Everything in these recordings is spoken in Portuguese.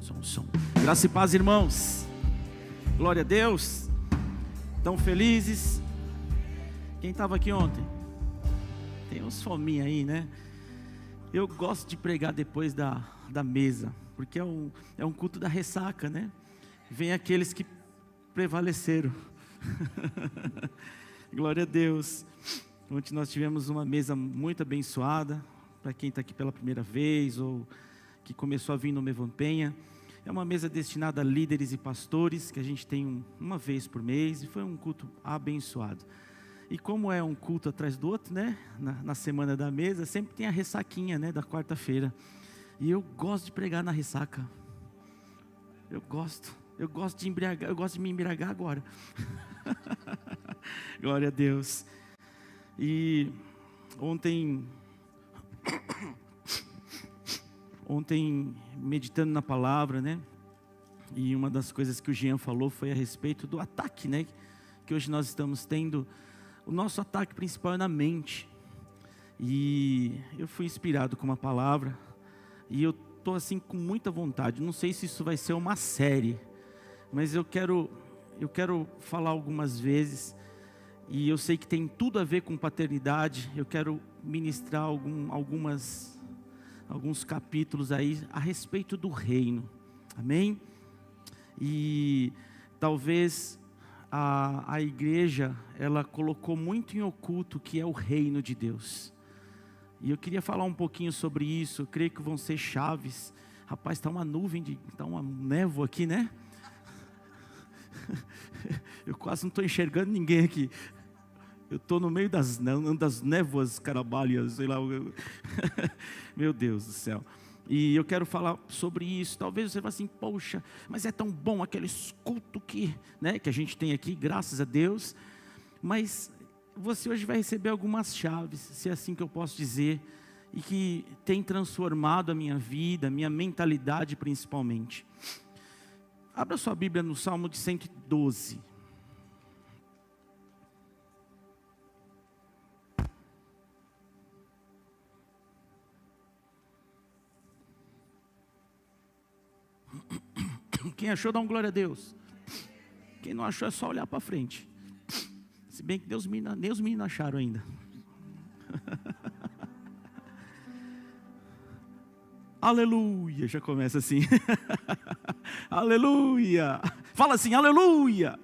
Som. Graça e paz, irmãos. Glória a Deus. Tão felizes. Quem estava aqui ontem? Tem uns fominha aí, né? Eu gosto de pregar depois da mesa, porque é um culto da ressaca, né? Vem aqueles que prevaleceram. Glória a Deus. Ontem nós tivemos uma mesa muito abençoada. Para quem está aqui pela primeira vez ou que começou a vir no Mevampenha, é uma mesa destinada a líderes e pastores, que a gente tem uma vez por mês, e foi um culto abençoado. E como é um culto atrás do outro, né, na semana da mesa, sempre tem a ressaquinha, né, da quarta-feira, e eu gosto de pregar na ressaca, eu gosto de embriagar, eu gosto de me embriagar agora, glória a Deus. E ontem meditando na palavra, né? E uma das coisas que o Jean falou foi a respeito do ataque, né? Que hoje nós estamos tendo. O nosso ataque principal é na mente. E eu fui inspirado com uma palavra. E eu estou assim com muita vontade. Não sei se isso vai ser uma série. Mas eu quero falar algumas vezes. E eu sei que tem tudo a ver com paternidade. Eu quero ministrar alguns capítulos aí a respeito do reino, amém? E talvez a igreja, ela colocou muito em oculto o que é o reino de Deus, e eu queria falar um pouquinho sobre isso. Eu creio que vão ser chaves. Rapaz, está uma nuvem, está uma névoa aqui, né? Eu quase não estou enxergando ninguém aqui. Eu estou no meio das névoas carabalhas, sei lá. Meu Deus do céu. E eu quero falar sobre isso. Talvez você fale assim, poxa, mas é tão bom aquele culto que a gente tem aqui, graças a Deus. Mas você hoje vai receber algumas chaves, se é assim que eu posso dizer, e que tem transformado a minha vida, a minha mentalidade principalmente. Abra sua Bíblia no Salmo de 112. Quem achou, dá um glória a Deus. Quem não achou, é só olhar para frente. Se bem que nem os meninos acharam ainda. Aleluia, já começa assim. Aleluia. Fala assim, aleluia.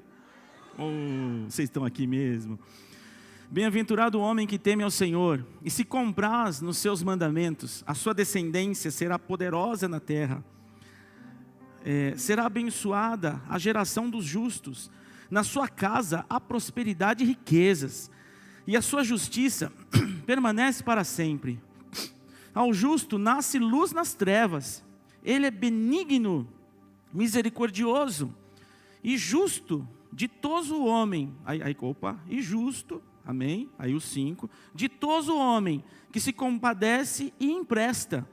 Oh, vocês estão aqui mesmo. Bem-aventurado o homem que teme ao Senhor e se compraz nos seus mandamentos. A sua descendência será poderosa na terra. Será abençoada a geração dos justos. Na sua casa há prosperidade e riquezas, e a sua justiça permanece para sempre. Ao justo nasce luz nas trevas. Ele é benigno, misericordioso e justo, ditoso o homem. E justo, amém? Aí o 5, ditoso o homem que se compadece e empresta.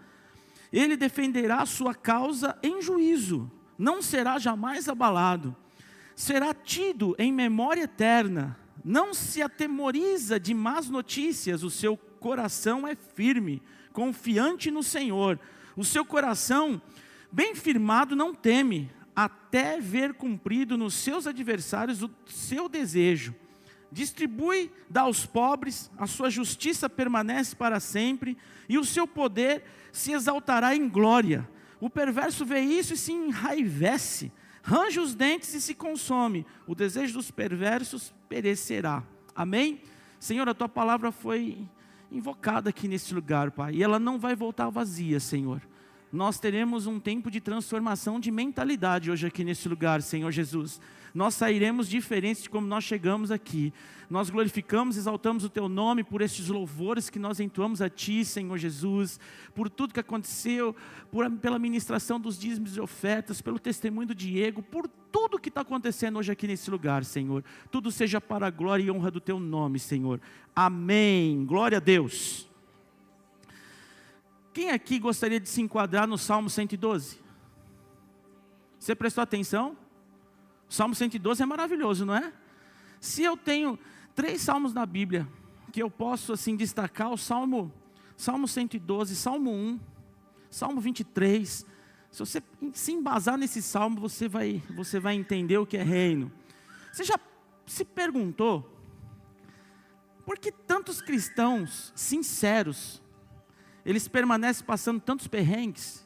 Ele defenderá a sua causa em juízo, não será jamais abalado. Será tido em memória eterna, não se atemoriza de más notícias. O seu coração é firme, confiante no Senhor. O seu coração, bem firmado, não teme, até ver cumprido nos seus adversários o seu desejo. Distribui, dá aos pobres, a sua justiça permanece para sempre, e o seu poder se exaltará em glória. O perverso vê isso e se enraivece, range os dentes e se consome. O desejo dos perversos perecerá. Amém? Senhor, a tua palavra foi invocada aqui nesse lugar, Pai, e ela não vai voltar vazia, Senhor. Nós teremos um tempo de transformação de mentalidade hoje aqui nesse lugar, Senhor Jesus. Nós sairemos diferentes de como nós chegamos aqui. Nós glorificamos, exaltamos o Teu nome por estes louvores que nós entoamos a Ti, Senhor Jesus, por tudo que aconteceu, pela ministração dos dízimos e ofertas, pelo testemunho do Diego, por tudo que está acontecendo hoje aqui nesse lugar, Senhor. Tudo seja para a glória e honra do Teu nome, Senhor. Amém. Glória a Deus. Quem aqui gostaria de se enquadrar no Salmo 112? Você prestou atenção? O Salmo 112 é maravilhoso, não é? Se eu tenho 3 salmos na Bíblia que eu posso assim destacar, o Salmo 112, Salmo 1, Salmo 23, Se você se embasar nesse salmo, você vai entender o que é reino. Você já se perguntou, por que tantos cristãos sinceros, eles permanecem passando tantos perrengues,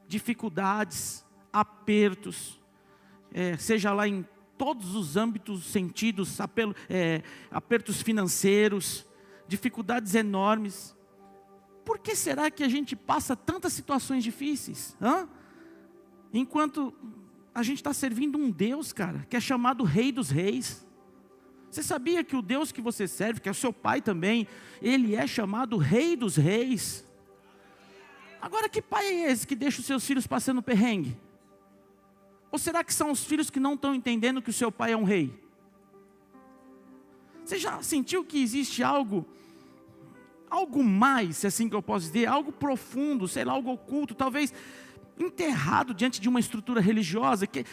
dificuldades, apertos, seja lá em todos os âmbitos, sentidos, apertos financeiros, dificuldades enormes. Por que será que a gente passa tantas situações difíceis? Enquanto a gente está servindo um Deus, cara, que é chamado Rei dos Reis. Você sabia que o Deus que você serve, que é o seu pai também, ele é chamado Rei dos Reis? Agora, que pai é esse que deixa os seus filhos passando perrengue? Ou será que são os filhos que não estão entendendo que o seu pai é um rei? Você já sentiu que existe algo mais, se assim que eu posso dizer, algo profundo, sei lá, algo oculto, talvez enterrado diante de uma estrutura religiosa, que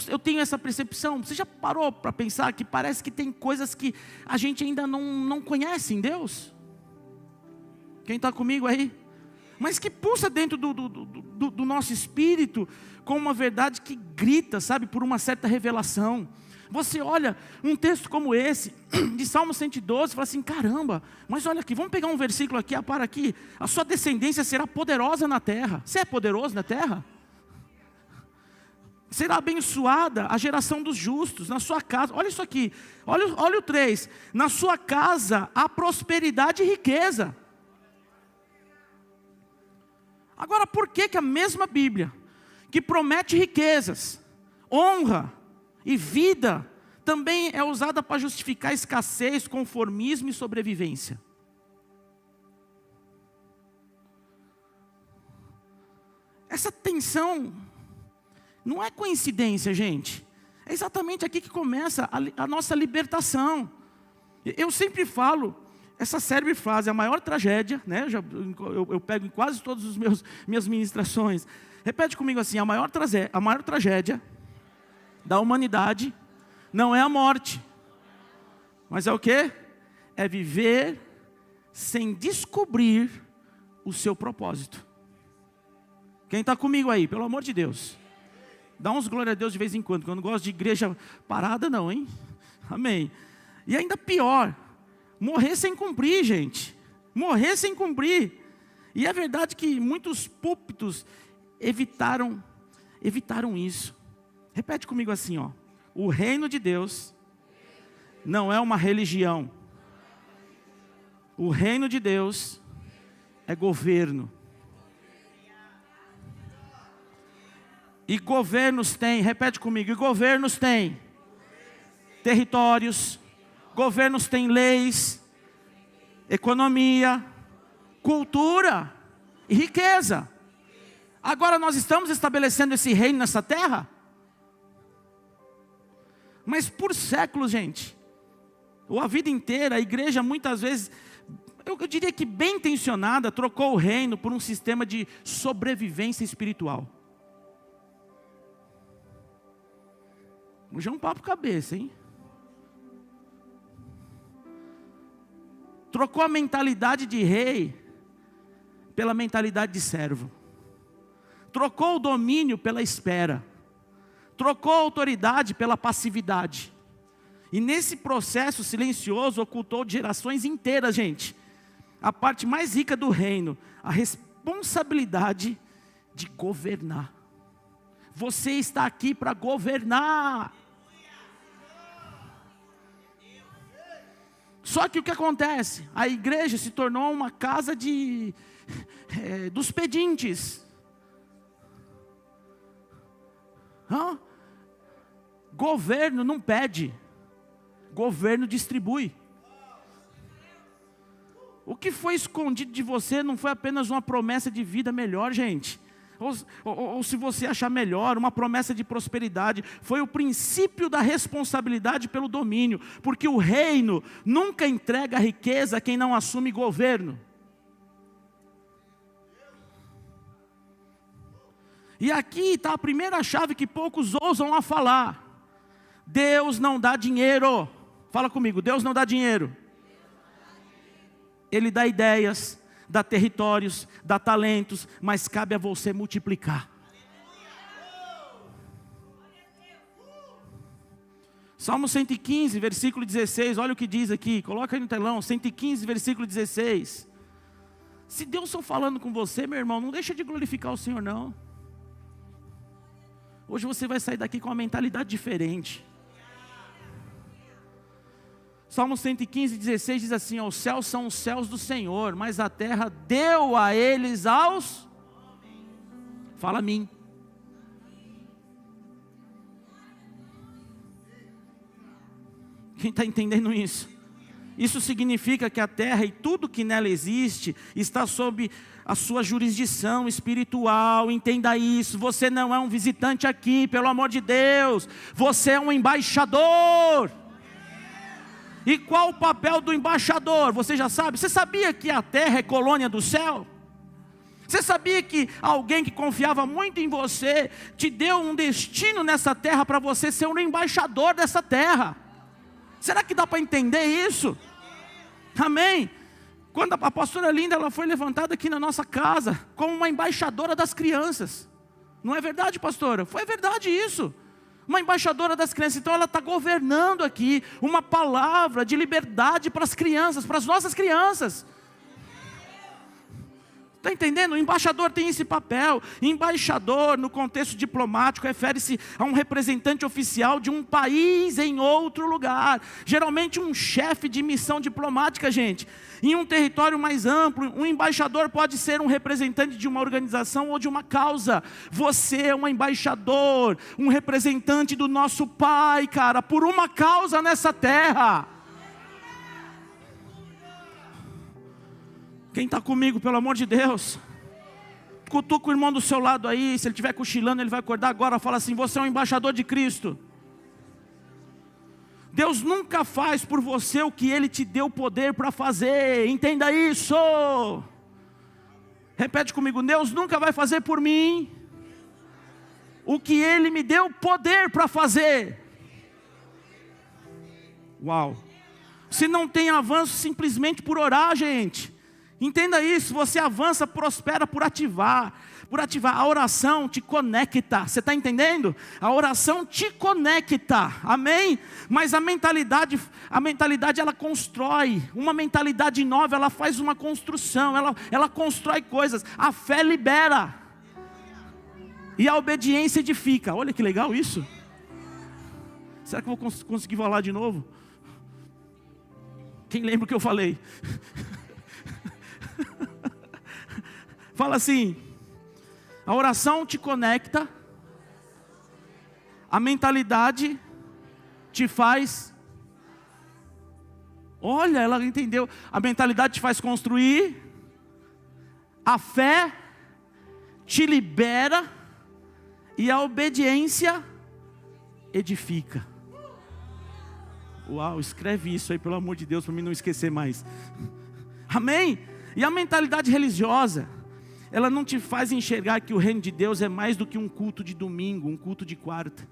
eu tenho essa percepção. Você já parou para pensar que parece que tem coisas que a gente ainda não conhece em Deus? Quem está comigo aí? Mas que pulsa dentro do nosso espírito, com uma verdade que grita, sabe, por uma certa revelação. Você olha um texto como esse, de Salmo 112, e fala assim, caramba, mas olha aqui, vamos pegar um versículo aqui, para aqui, a sua descendência será poderosa na terra. Você é poderoso na terra? Será abençoada a geração dos justos, na sua casa, olha isso aqui, olha o 3, na sua casa há prosperidade e riqueza. Agora, por que a mesma Bíblia, que promete riquezas, honra e vida, também é usada para justificar escassez, conformismo e sobrevivência? Essa tensão não é coincidência, gente. É exatamente aqui que começa a nossa libertação. Eu sempre falo essa célebre frase, a maior tragédia, né? Eu pego em quase todas as minhas ministrações. Repete comigo assim, a maior tragédia da humanidade não é a morte, mas é o quê? É viver sem descobrir o seu propósito. Quem está comigo aí, pelo amor de Deus? Dá uns glória a Deus de vez em quando, porque eu não gosto de igreja parada não, hein? Amém. E ainda pior, morrer sem cumprir, gente. Morrer sem cumprir. E é verdade que muitos púlpitos evitaram isso. Repete comigo assim, ó. O reino de Deus não é uma religião. O reino de Deus é governo. E governos têm, repete comigo, e governos têm territórios, governos têm leis, economia, cultura e riqueza. Agora nós estamos estabelecendo esse reino nessa terra? Mas por séculos, gente, ou a vida inteira, a igreja muitas vezes, eu diria que bem intencionada, trocou o reino por um sistema de sobrevivência espiritual. Já é um papo cabeça, hein? Trocou a mentalidade de rei pela mentalidade de servo. Trocou o domínio pela espera. Trocou a autoridade pela passividade. E nesse processo silencioso ocultou de gerações inteiras, gente, a parte mais rica do reino, a responsabilidade de governar. Você está aqui para governar. Só que o que acontece? A igreja se tornou uma casa dos pedintes. Governo não pede, governo distribui. O que foi escondido de você não foi apenas uma promessa de vida melhor, gente. Ou se você achar melhor, uma promessa de prosperidade, foi o princípio da responsabilidade pelo domínio, porque o reino nunca entrega riqueza a quem não assume governo. E aqui está a primeira chave que poucos ousam a falar. Deus não dá dinheiro. Fala comigo, Deus não dá dinheiro. Ele dá ideias, dá territórios, dá talentos, mas cabe a você multiplicar. Salmo 115, versículo 16, olha o que diz aqui, coloca aí no telão, 115, versículo 16. Se Deus está falando com você, meu irmão, não deixa de glorificar o Senhor, não. Hoje você vai sair daqui com uma mentalidade diferente. Salmo 115, 16 diz assim, ó, os céus são os céus do Senhor, mas a terra deu a eles aos... Fala a mim. Quem está entendendo isso? Isso significa que a terra e tudo que nela existe está sob a sua jurisdição espiritual. Entenda isso, você não é um visitante aqui, pelo amor de Deus. Você é um embaixador. E qual o papel do embaixador? Você já sabe? Você sabia que a terra é colônia do céu? Você sabia que alguém que confiava muito em você te deu um destino nessa terra para você ser um embaixador dessa terra? Será que dá para entender isso? Amém? Quando a pastora Linda ela foi levantada aqui na nossa casa como uma embaixadora das crianças. Não é verdade, pastora? Foi verdade isso. Uma embaixadora das crianças. Então ela está governando aqui uma palavra de liberdade para as crianças, para as nossas crianças. Está entendendo? O embaixador tem esse papel. Embaixador, no contexto diplomático, refere-se a um representante oficial de um país em outro lugar. Geralmente um chefe de missão diplomática, gente. Em um território mais amplo, um embaixador pode ser um representante de uma organização ou de uma causa. Você é um embaixador, um representante do nosso Pai, cara, por uma causa nessa terra. Quem está comigo, pelo amor de Deus? Cutuca o irmão do seu lado aí, se ele estiver cochilando, ele vai acordar agora, fala assim, você é um embaixador de Cristo. Deus nunca faz por você o que Ele te deu poder para fazer, entenda isso. Repete comigo, Deus nunca vai fazer por mim o que Ele me deu poder para fazer. Uau! Se não tem avanço simplesmente por orar, gente. Entenda isso, você avança, prospera por ativar. Por ativar, a oração te conecta. Você está entendendo? A oração te conecta, amém? Mas a mentalidade ela constrói. Uma mentalidade nova, ela faz uma construção, ela constrói coisas. A fé libera. E a obediência edifica. Olha que legal isso. Será que eu vou conseguir falar de novo? Quem lembra o que eu falei? Fala assim, a oração te conecta, a mentalidade te faz, olha, ela entendeu, a mentalidade te faz construir, a fé te libera e a obediência edifica. Uau, escreve isso aí, pelo amor de Deus, para mim não esquecer mais. Amém? E a mentalidade religiosa, ela não te faz enxergar que o reino de Deus é mais do que um culto de domingo, um culto de quarta.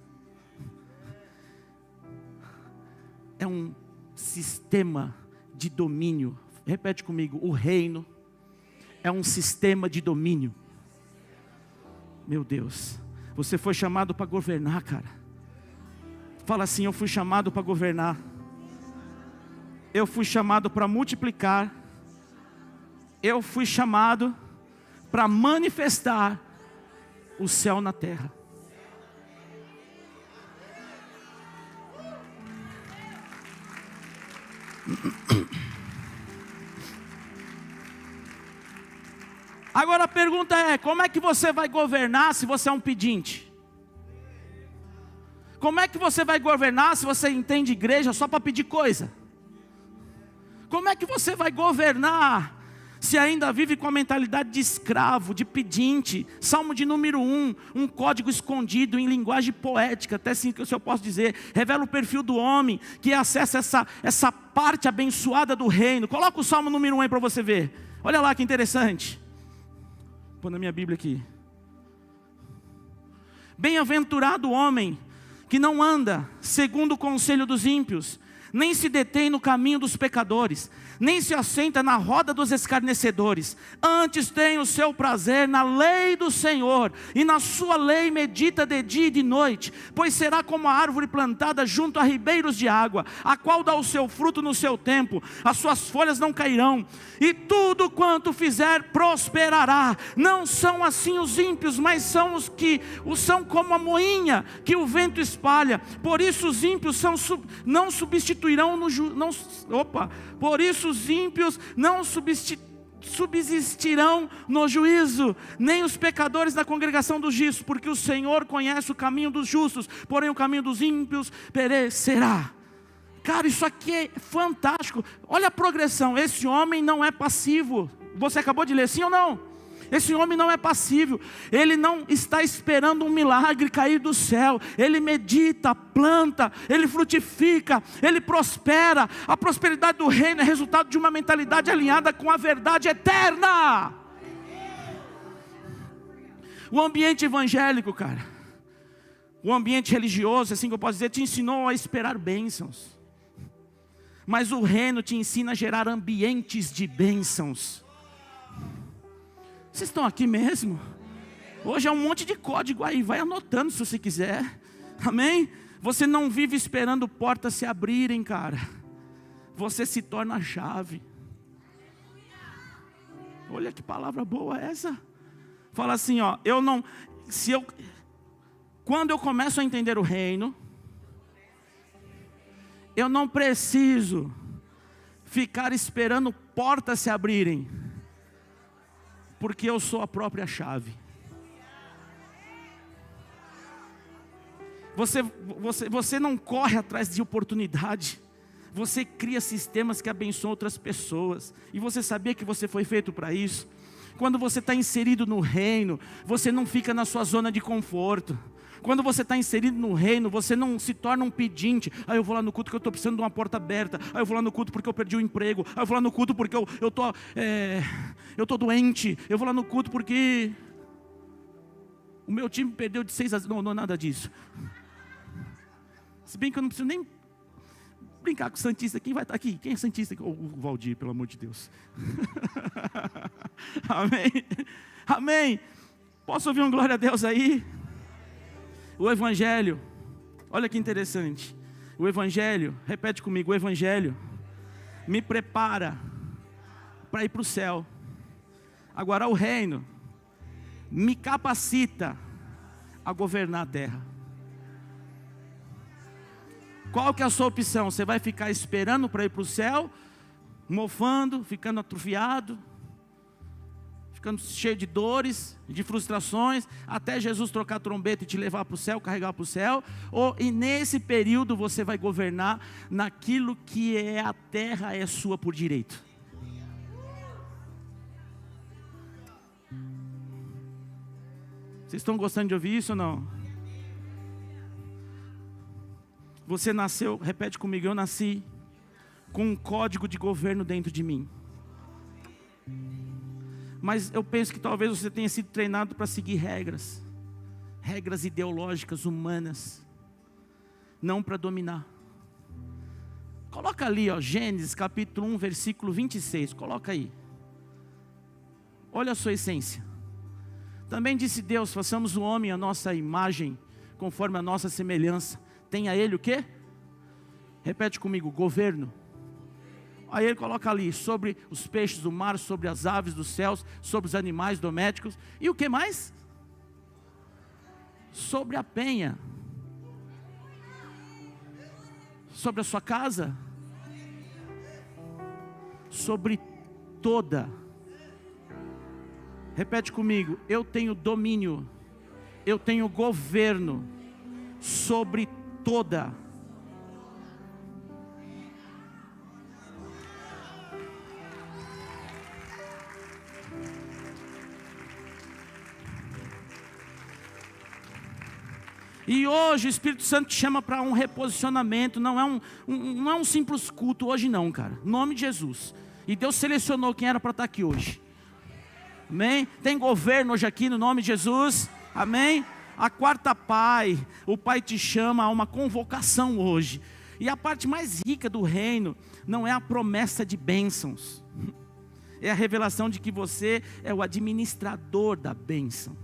É um sistema de domínio. Repete comigo, o reino é um sistema de domínio. Meu Deus, você foi chamado para governar, cara. Fala assim, eu fui chamado para governar. Eu fui chamado para multiplicar. Eu fui chamado para manifestar o céu na terra. Agora a pergunta é, como é que você vai governar se você é um pedinte? Como é que você vai governar se você entende igreja só para pedir coisa? Como é que você vai governar se ainda vive com a mentalidade de escravo, de pedinte? Salmo de número 1, um código escondido em linguagem poética, até assim que eu posso dizer, revela o perfil do homem que acessa essa parte abençoada do reino. Coloca o Salmo número 1 aí para você ver. Olha lá que interessante. Vou pôr na minha Bíblia aqui. Bem-aventurado o homem que não anda segundo o conselho dos ímpios, nem se detém no caminho dos pecadores, nem se assenta na roda dos escarnecedores. Antes tem o seu prazer na lei do Senhor, e na sua lei medita de dia e de noite. Pois será como a árvore plantada junto a ribeiros de água, a qual dá o seu fruto no seu tempo, as suas folhas não cairão, e tudo quanto fizer prosperará. Não são assim os ímpios, mas são os que são como a moinha que o vento espalha. Por isso os ímpios não substituirão no por isso os ímpios não subsistirão no juízo, nem os pecadores na congregação dos justos, porque o Senhor conhece o caminho dos justos, porém o caminho dos ímpios perecerá. Cara, isso aqui é fantástico. Olha a progressão. Esse homem não é passivo. Você acabou de ler, sim ou não? Esse homem não é passivo, ele não está esperando um milagre cair do céu. Ele medita, planta, ele frutifica, ele prospera. A prosperidade do reino é resultado de uma mentalidade alinhada com a verdade eterna. O ambiente evangélico, cara, o ambiente religioso, assim que eu posso dizer, te ensinou a esperar bênçãos. Mas o reino te ensina a gerar ambientes de bênçãos. Vocês estão aqui mesmo? Hoje é um monte de código aí, vai anotando se você quiser. Amém? Você não vive esperando portas se abrirem, cara. Você se torna a chave. Olha que palavra boa essa. Fala assim, ó, quando eu começo a entender o reino, eu não preciso ficar esperando portas se abrirem, porque eu sou a própria chave. Você não corre atrás de oportunidade. Você cria sistemas que abençoam outras pessoas. E você sabia que você foi feito para isso? Quando você está inserido no reino, você não fica na sua zona de conforto. Quando você está inserido no reino, você não se torna um pedinte. Eu vou lá no culto porque eu estou precisando de uma porta aberta. Eu vou lá no culto porque eu perdi o emprego. Eu vou lá no culto porque eu estou doente. Eu vou lá no culto porque o meu time perdeu de 6-0. Não é nada disso. Se bem que eu não preciso nem brincar com o Santista. Quem vai estar aqui? Quem é Santista? O Valdir, pelo amor de Deus. Amém. Amém. Posso ouvir um glória a Deus aí? O Evangelho, olha que interessante. O Evangelho, repete comigo, o Evangelho me prepara para ir para o céu. Agora o reino me capacita a governar a terra. Qual que é a sua opção? Você vai ficar esperando para ir para o céu, mofando, ficando atrofiado, ficando cheio de dores, de frustrações, até Jesus trocar a trombeta e te levar para o céu, carregar para o céu? E nesse período você vai governar naquilo que é a terra, é sua por direito. Vocês estão gostando de ouvir isso ou não? Você nasceu, repete comigo, eu nasci com um código de governo dentro de mim. Mas eu penso que talvez você tenha sido treinado para seguir regras ideológicas, humanas, não para dominar. Coloca ali, ó, Gênesis capítulo 1, versículo 26, coloca aí. Olha a sua essência. Também disse Deus, façamos o homem à nossa imagem, conforme a nossa semelhança. Tenha ele o quê? Repete comigo, governo. Aí ele coloca ali, sobre os peixes do mar, sobre as aves dos céus, sobre os animais domésticos. E o que mais? Sobre a penha. Sobre a sua casa. Sobre toda. Repete comigo, eu tenho domínio, eu tenho governo sobre toda. E hoje o Espírito Santo te chama para um reposicionamento. Não é um simples culto hoje não, cara. Em nome de Jesus. E Deus selecionou quem era para estar aqui hoje. Amém? Tem governo hoje aqui no nome de Jesus. Amém? A quarta Pai, o Pai te chama a uma convocação hoje. E a parte mais rica do reino não é a promessa de bênçãos, é a revelação de que você é o administrador da bênção.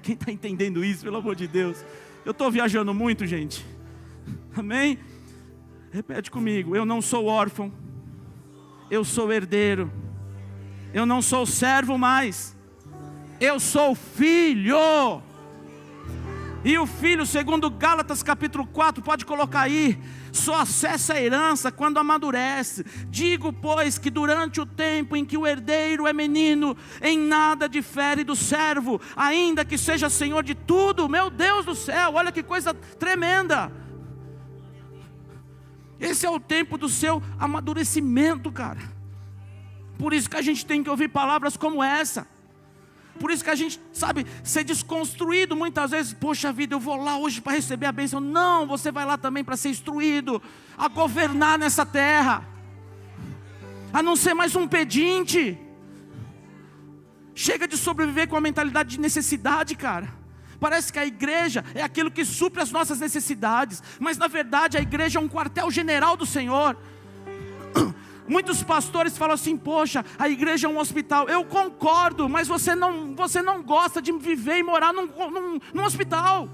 Quem está entendendo isso, pelo amor de Deus? Eu estou viajando muito, gente. Amém? Repete comigo: eu não sou órfão, eu sou herdeiro. Eu não sou servo mais, eu sou filho. E o filho, segundo Gálatas capítulo 4, pode colocar aí, só acessa a herança quando amadurece. Digo, pois, que durante o tempo em que o herdeiro é menino, em nada difere do servo, ainda que seja senhor de tudo. Meu Deus do céu, olha que coisa tremenda. Esse é o tempo do seu amadurecimento, cara. Por isso que a gente tem que ouvir palavras como essa. Por isso que a gente, sabe, ser desconstruído muitas vezes. Poxa vida, eu vou lá hoje para receber a bênção. Não, você vai lá também para ser instruído a governar nessa terra, a não ser mais um pedinte. Chega de sobreviver com a mentalidade de necessidade, cara. Parece que a igreja é aquilo que supre as nossas necessidades, mas na verdade a igreja é um quartel-general do Senhor. Muitos pastores falam assim: poxa, a igreja é um hospital. Eu concordo, mas você não gosta de viver e morar num hospital.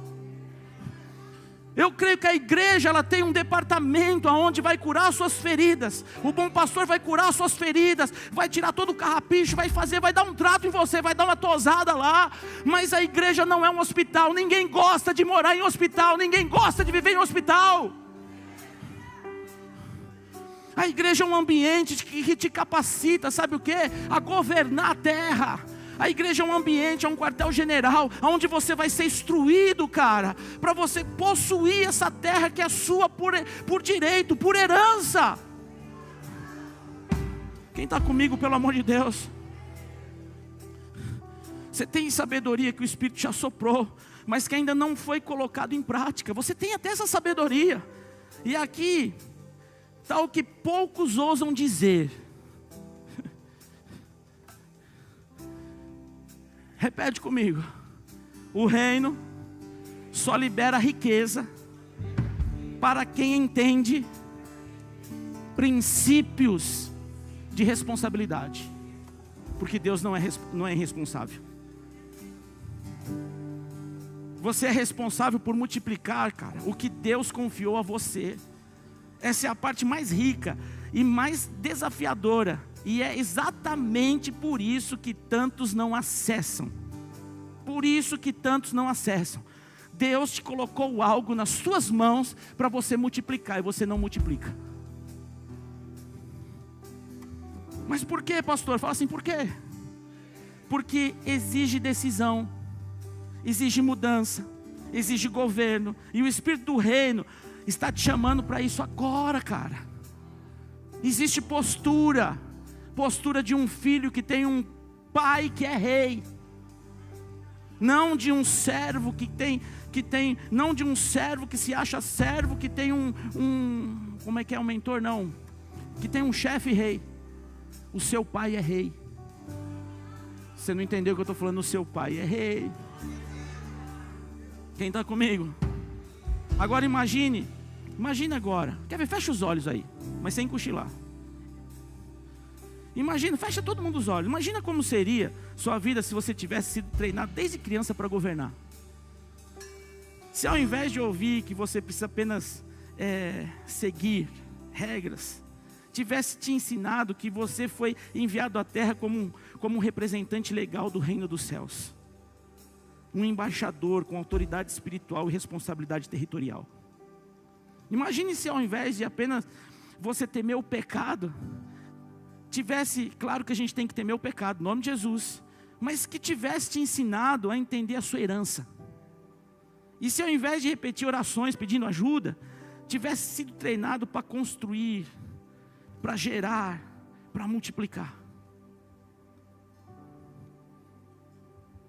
Eu creio que a igreja, ela tem um departamento onde vai curar as suas feridas. O bom pastor vai curar as suas feridas, vai tirar todo o carrapicho, vai dar um trato em você, vai dar uma tosada lá. Mas a igreja não é um hospital. Ninguém gosta de morar em hospital, ninguém gosta de viver em hospital. A igreja é um ambiente que te capacita, sabe o que? A governar a terra. A igreja é um ambiente, é um quartel-general, onde você vai ser instruído, cara, para você possuir essa terra que é sua por direito, por herança. Quem está comigo, pelo amor de Deus? Você tem sabedoria que o Espírito te assoprou, mas que ainda não foi colocado em prática. Você tem até essa sabedoria. E aqui está o que poucos ousam dizer. Repete comigo: o reino só libera riqueza para quem entende princípios de responsabilidade, porque Deus não é irresponsável. Você é responsável por multiplicar, cara, o que Deus confiou a você. Essa é a parte mais rica e mais desafiadora. E é exatamente por isso que tantos não acessam. Por isso que tantos não acessam. Deus te colocou algo nas suas mãos para você multiplicar, e você não multiplica. Mas por quê, pastor? Fala assim, por quê? Porque exige decisão, exige mudança, exige governo. E o Espírito do Reino está te chamando para isso agora, cara. Existe postura de um filho que tem um pai que é rei, não de um servo não de um servo que se acha servo, que tem como é que é, um mentor, não, que tem um chefe rei. O seu pai é rei. Você não entendeu o que eu estou falando? O seu pai é rei. Quem está comigo? Agora imagine agora, quer ver? Fecha os olhos aí, mas sem cochilar. Imagina, fecha todo mundo os olhos. Imagina como seria sua vida se você tivesse sido treinado desde criança para governar. Se ao invés de ouvir que você precisa apenas seguir regras, tivesse te ensinado que você foi enviado à terra como um representante legal do reino dos céus, um embaixador com autoridade espiritual e responsabilidade territorial. Imagine se ao invés de apenas você temer o pecado, tivesse, claro que a gente tem que temer o pecado, em nome de Jesus, mas que tivesse te ensinado a entender a sua herança. E se ao invés de repetir orações pedindo ajuda, tivesse sido treinado para construir, para gerar, para multiplicar.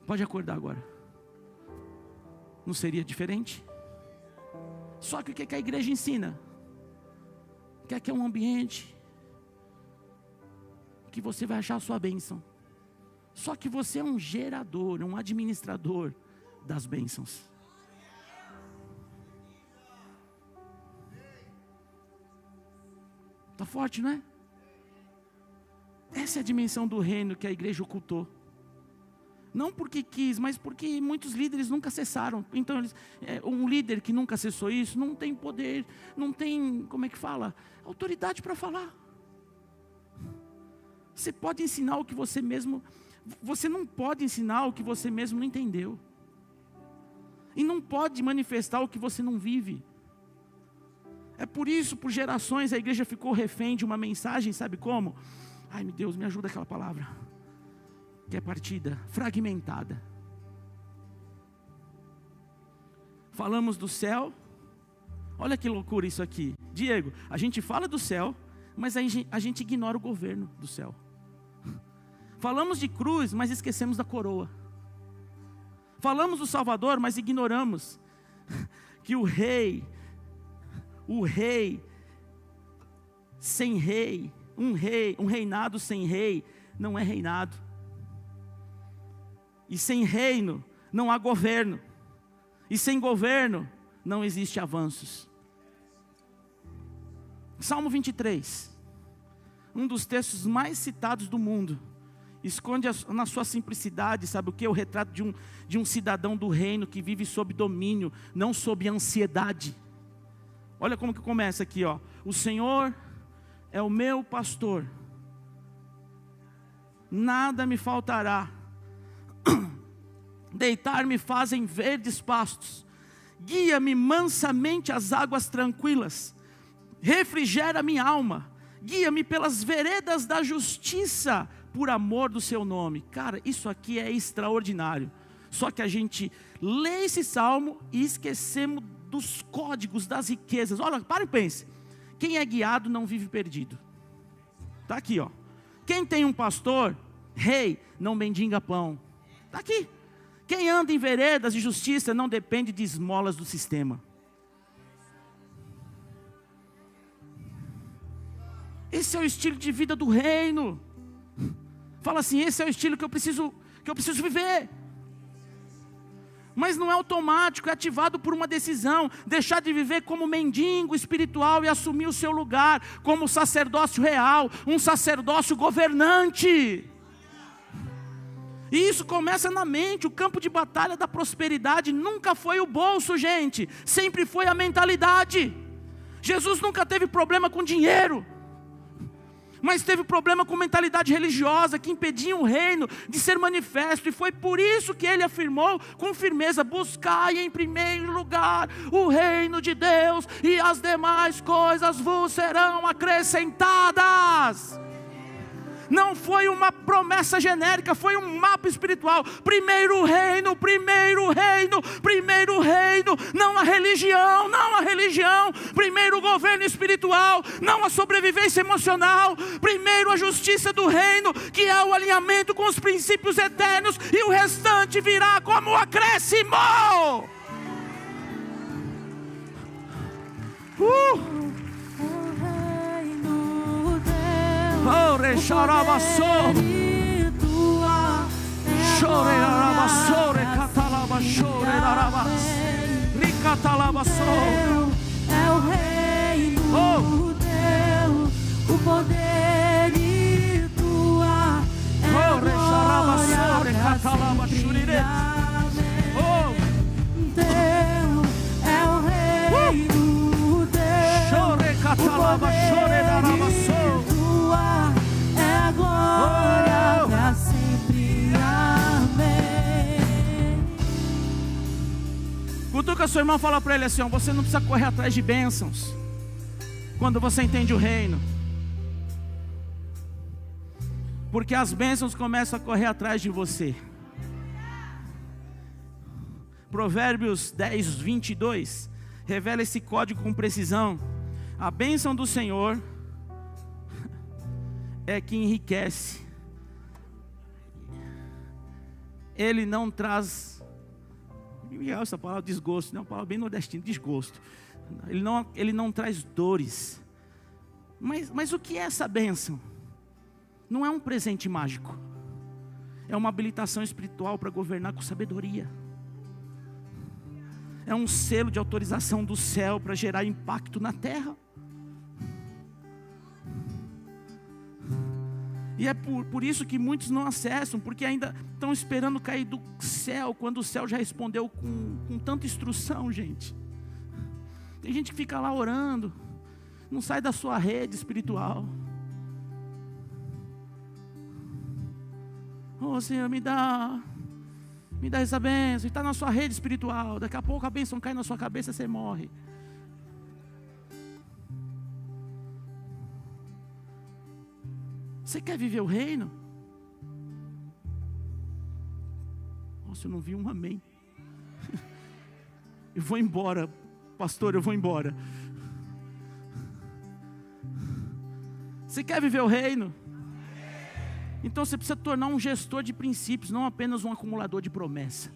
Pode acordar agora. Não seria diferente? Só que o que a igreja ensina? Que é um ambiente que você vai achar a sua bênção. Só que você é um gerador, um administrador das bênçãos. Está forte, não é? Essa é a dimensão do reino que a igreja ocultou. Não porque quis, mas porque muitos líderes nunca acessaram. Então, um líder que nunca acessou isso, não tem poder, não tem, como é que fala? Autoridade para falar. Você pode ensinar o que você mesmo... Você não pode ensinar o que você mesmo não entendeu. E não pode manifestar o que você não vive. É por isso, por gerações, a igreja ficou refém de uma mensagem, sabe como? Ai, meu Deus, me ajuda aquela palavra. Que é partida, fragmentada. Falamos do céu. Olha que loucura isso aqui. Diego, a gente fala do céu, mas a gente ignora o governo do céu. Falamos de cruz, mas esquecemos da coroa. Falamos do Salvador, mas ignoramos que o rei, sem rei, um reinado sem rei, não é reinado. E sem reino, não há governo. E sem governo, não existe avanços. Salmo 23, um dos textos mais citados do mundo, esconde na sua simplicidade, sabe o que? O retrato de um cidadão do reino que vive sob domínio, não sob ansiedade. Olha como que começa aqui, ó. O Senhor é o meu pastor, nada me faltará. Deitar-me fazem verdes pastos, guia-me mansamente às águas tranquilas, refrigera minha alma, guia-me pelas veredas da justiça, por amor do seu nome. Cara, isso aqui é extraordinário. Só que a gente lê esse salmo e esquecemos dos códigos, das riquezas. Olha, para e pense. Quem é guiado não vive perdido. Está aqui, ó. Quem tem um pastor, rei, não mendiga pão. Está aqui. Quem anda em veredas de justiça não depende de esmolas do sistema. Esse é o estilo de vida do reino. Fala assim, esse é o estilo que eu preciso viver. Mas não é automático, é ativado por uma decisão. Deixar de viver como mendigo espiritual e assumir o seu lugar como sacerdócio real, um sacerdócio governante. E isso começa na mente. O campo de batalha da prosperidade nunca foi o bolso, gente. Sempre foi a mentalidade. Jesus nunca teve problema com dinheiro, mas teve problema com mentalidade religiosa que impedia o reino de ser manifesto. E foi por isso que ele afirmou com firmeza: buscai em primeiro lugar o reino de Deus, e as demais coisas vos serão acrescentadas. Não foi uma promessa genérica, foi um mapa espiritual. Primeiro reino, primeiro reino, primeiro reino. Não a religião, não a religião. Primeiro o governo espiritual, não a sobrevivência emocional. Primeiro a justiça do reino, que é o alinhamento com os princípios eternos, e o restante virá como acréscimo. Oh, recharabassou, chorerabassou, recatalabachou, rerarabas, ricatalabassou. É o reino teu, o poder e tua é a glória pra sempre. Teu é o reino teu, o poder é a glória pra sempre. Amém. Cutuca seu irmão, fala para ele assim, ó, você não precisa correr atrás de bênçãos quando você entende o reino, porque as bênçãos começam a correr atrás de você. Provérbios 10, 22 revela esse código com precisão. A bênção do Senhor é que enriquece. Ele não traz, essa palavra desgosto, não é uma palavra bem nordestina, desgosto. Ele não traz dores. Mas o que é essa bênção? Não é um presente mágico. É uma habilitação espiritual para governar com sabedoria. É um selo de autorização do céu para gerar impacto na terra. E é por isso que muitos não acessam, porque ainda estão esperando cair do céu, quando o céu já respondeu com tanta instrução, gente. Tem gente que fica lá orando, não sai da sua rede espiritual. Oh, Senhor, me dá essa bênção. Está na sua rede espiritual. Daqui a pouco a bênção cai na sua cabeça e você morre. Você quer viver o reino? Nossa, eu não vi um amém. Eu vou embora, pastor, eu vou embora. Você quer viver o reino? Então você precisa tornar um gestor de princípios, não apenas um acumulador de promessa.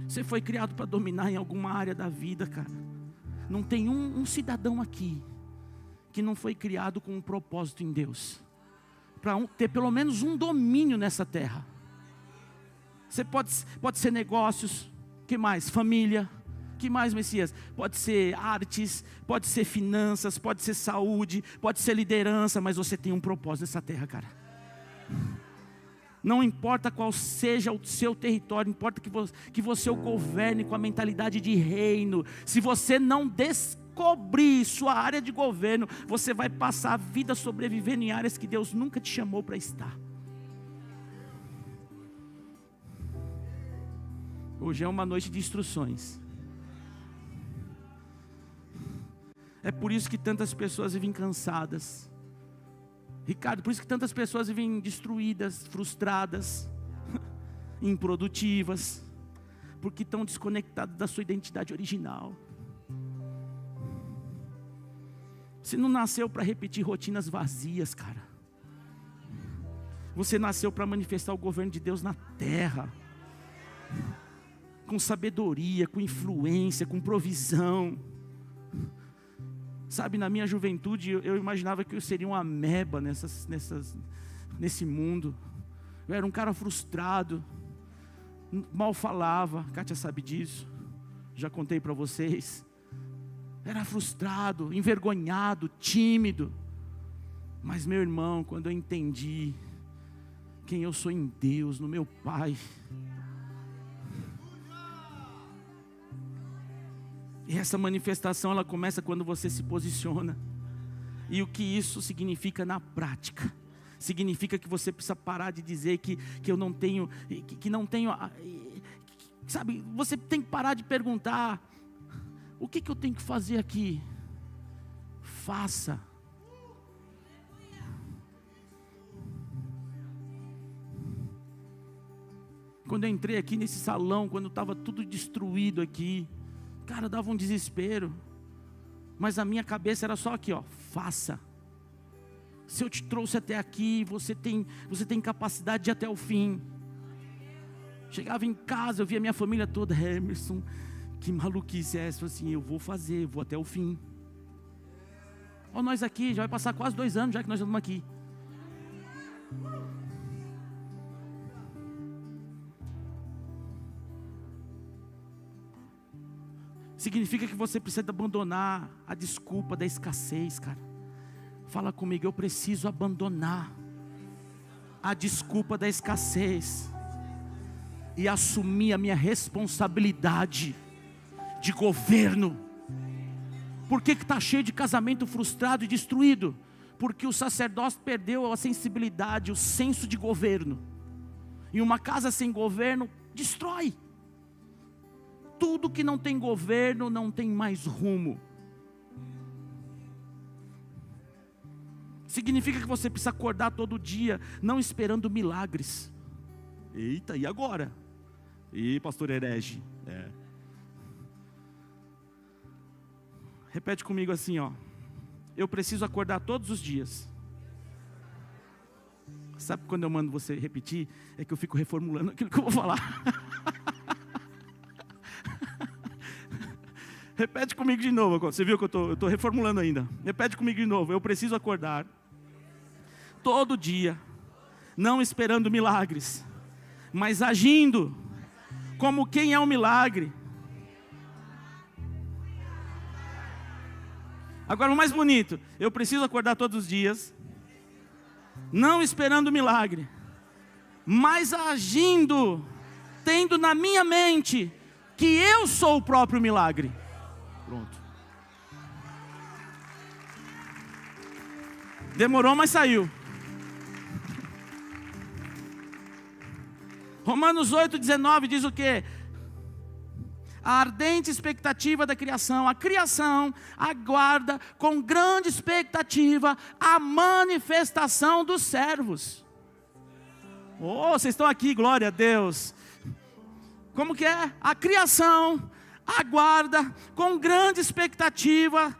Você foi criado para dominar em alguma área da vida, cara. Não tem um cidadão aqui que não foi criado com um propósito em Deus, para ter pelo menos um domínio nessa terra. Você pode ser negócios, que mais? Família. Que mais, Messias? Pode ser artes, pode ser finanças, pode ser saúde, pode ser liderança, mas você tem um propósito nessa terra, cara. Não importa qual seja o seu território, importa que você o governe com a mentalidade de reino. Se você não descobrir sua área de governo, você vai passar a vida sobrevivendo em áreas que Deus nunca te chamou para estar. Hoje é uma noite de instruções. É por isso que tantas pessoas vivem cansadas. Ricardo, por isso que tantas pessoas vivem destruídas, frustradas, improdutivas, porque estão desconectadas da sua identidade original. Você não nasceu para repetir rotinas vazias, cara. Você nasceu para manifestar o governo de Deus na terra, com sabedoria, com influência, com provisão. Sabe, na minha juventude eu imaginava que eu seria uma ameba nesse mundo. Eu era um cara frustrado, mal falava, Kátia sabe disso, já contei para vocês. Era frustrado, envergonhado, tímido. Mas meu irmão, quando eu entendi quem eu sou em Deus, no meu Pai, e essa manifestação ela começa quando você se posiciona. E o que isso significa na prática? Significa que você precisa parar de dizer que eu não tenho, que não tenho, sabe? Você tem que parar de perguntar: o que eu tenho que fazer aqui? Faça. Quando eu entrei aqui nesse salão, quando estava tudo destruído aqui, cara, dava um desespero. Mas a minha cabeça era só aqui, ó, faça. Se eu te trouxe até aqui, você tem capacidade de ir até o fim. Chegava em casa, eu via minha família toda: Emerson, que maluquice é essa? Eu assim, eu vou fazer, vou até o fim. Ó, nós aqui, já vai passar quase 2 anos já que nós estamos aqui. Significa que você precisa abandonar a desculpa da escassez, cara. Fala comigo, eu preciso abandonar a desculpa da escassez e assumir a minha responsabilidade de governo. Por que está cheio de casamento frustrado e destruído? Porque o sacerdócio perdeu a sensibilidade, o senso de governo. E uma casa sem governo destrói. Tudo que não tem governo não tem mais rumo. Significa que você precisa acordar todo dia, não esperando milagres. Eita, e agora? E pastor herege? Repete comigo assim, ó. Eu preciso acordar todos os dias. Sabe quando eu mando você repetir? É que eu fico reformulando aquilo que eu vou falar. Repete comigo de novo. Você viu que eu estou reformulando ainda. Repete comigo de novo. Eu preciso acordar todo dia, não esperando milagres, mas agindo como quem é um milagre. Agora o mais bonito, eu preciso acordar todos os dias, não esperando o milagre, mas agindo, tendo na minha mente que eu sou o próprio milagre. Pronto. Demorou, mas saiu. Romanos 8,19 diz o quê? A ardente expectativa da criação. A criação aguarda com grande expectativa a manifestação dos servos. Oh, vocês estão aqui, glória a Deus. Como que é? A criação aguarda com grande expectativa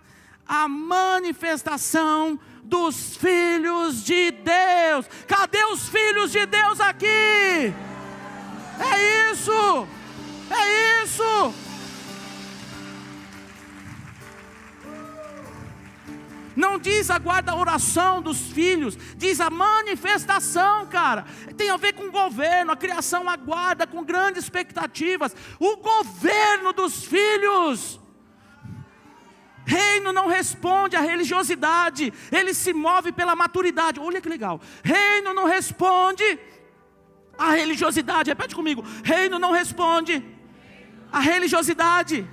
a manifestação dos filhos de Deus. Cadê os filhos de Deus aqui? É isso! É isso! Não diz aguarda a oração dos filhos, diz a manifestação, cara. Tem a ver com o governo, a criação aguarda com grandes expectativas o governo dos filhos. Reino não responde à religiosidade, ele se move pela maturidade. Olha que legal. Reino não responde à religiosidade. Repete comigo. Reino não responde à religiosidade,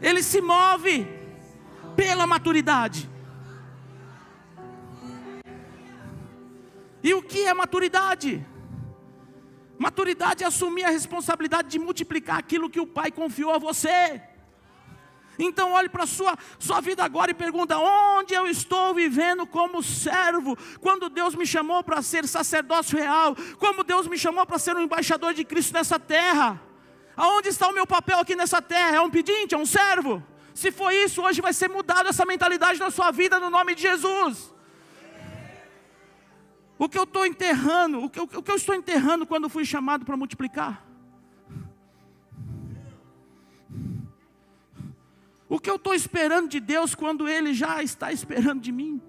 ele se move pela maturidade. E o que é maturidade? Maturidade é assumir a responsabilidade de multiplicar aquilo que o Pai confiou a você. Então olhe para a sua vida agora e pergunta: onde eu estou vivendo como servo? Quando Deus me chamou para ser sacerdócio real, como Deus me chamou para ser um embaixador de Cristo nessa terra. Aonde está o meu papel aqui nessa terra? É um pedinte? É um servo? Se for isso, hoje vai ser mudado essa mentalidade na sua vida, no nome de Jesus. O que eu estou enterrando, o que eu estou enterrando quando fui chamado para multiplicar? O que eu estou esperando de Deus quando Ele já está esperando de mim?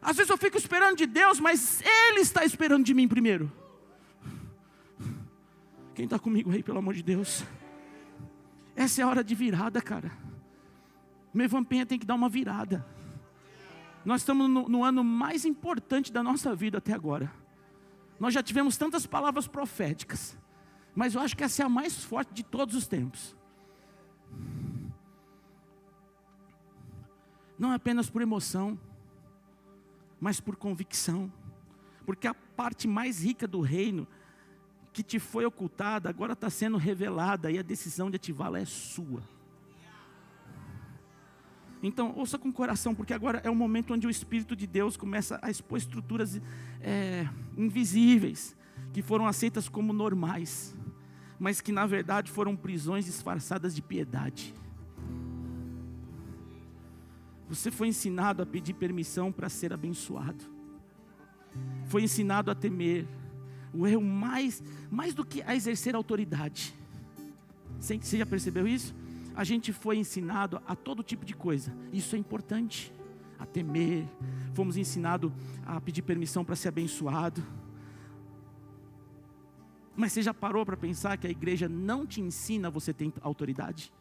Às vezes eu fico esperando de Deus, mas Ele está esperando de mim primeiro. Quem está comigo aí, pelo amor de Deus? Essa é a hora de virada, cara. Meu Evampenha tem que dar uma virada. Nós estamos no ano mais importante da nossa vida até agora. Nós já tivemos tantas palavras proféticas, mas eu acho que essa é a mais forte de todos os tempos. Não apenas por emoção, mas por convicção. Porque a parte mais rica do reino, que te foi ocultada, agora está sendo revelada, e a decisão de ativá-la é sua. Então, ouça com o coração, porque agora é o momento onde o Espírito de Deus começa a expor estruturas invisíveis, que foram aceitas como normais, mas que na verdade foram prisões disfarçadas de piedade. Você foi ensinado a pedir permissão para ser abençoado. Foi ensinado a temer. O erro mais do que a exercer autoridade. Você já percebeu isso? A gente foi ensinado a todo tipo de coisa. Isso é importante. A temer. Fomos ensinados a pedir permissão para ser abençoado. Mas você já parou para pensar que a igreja não te ensina a você ter autoridade?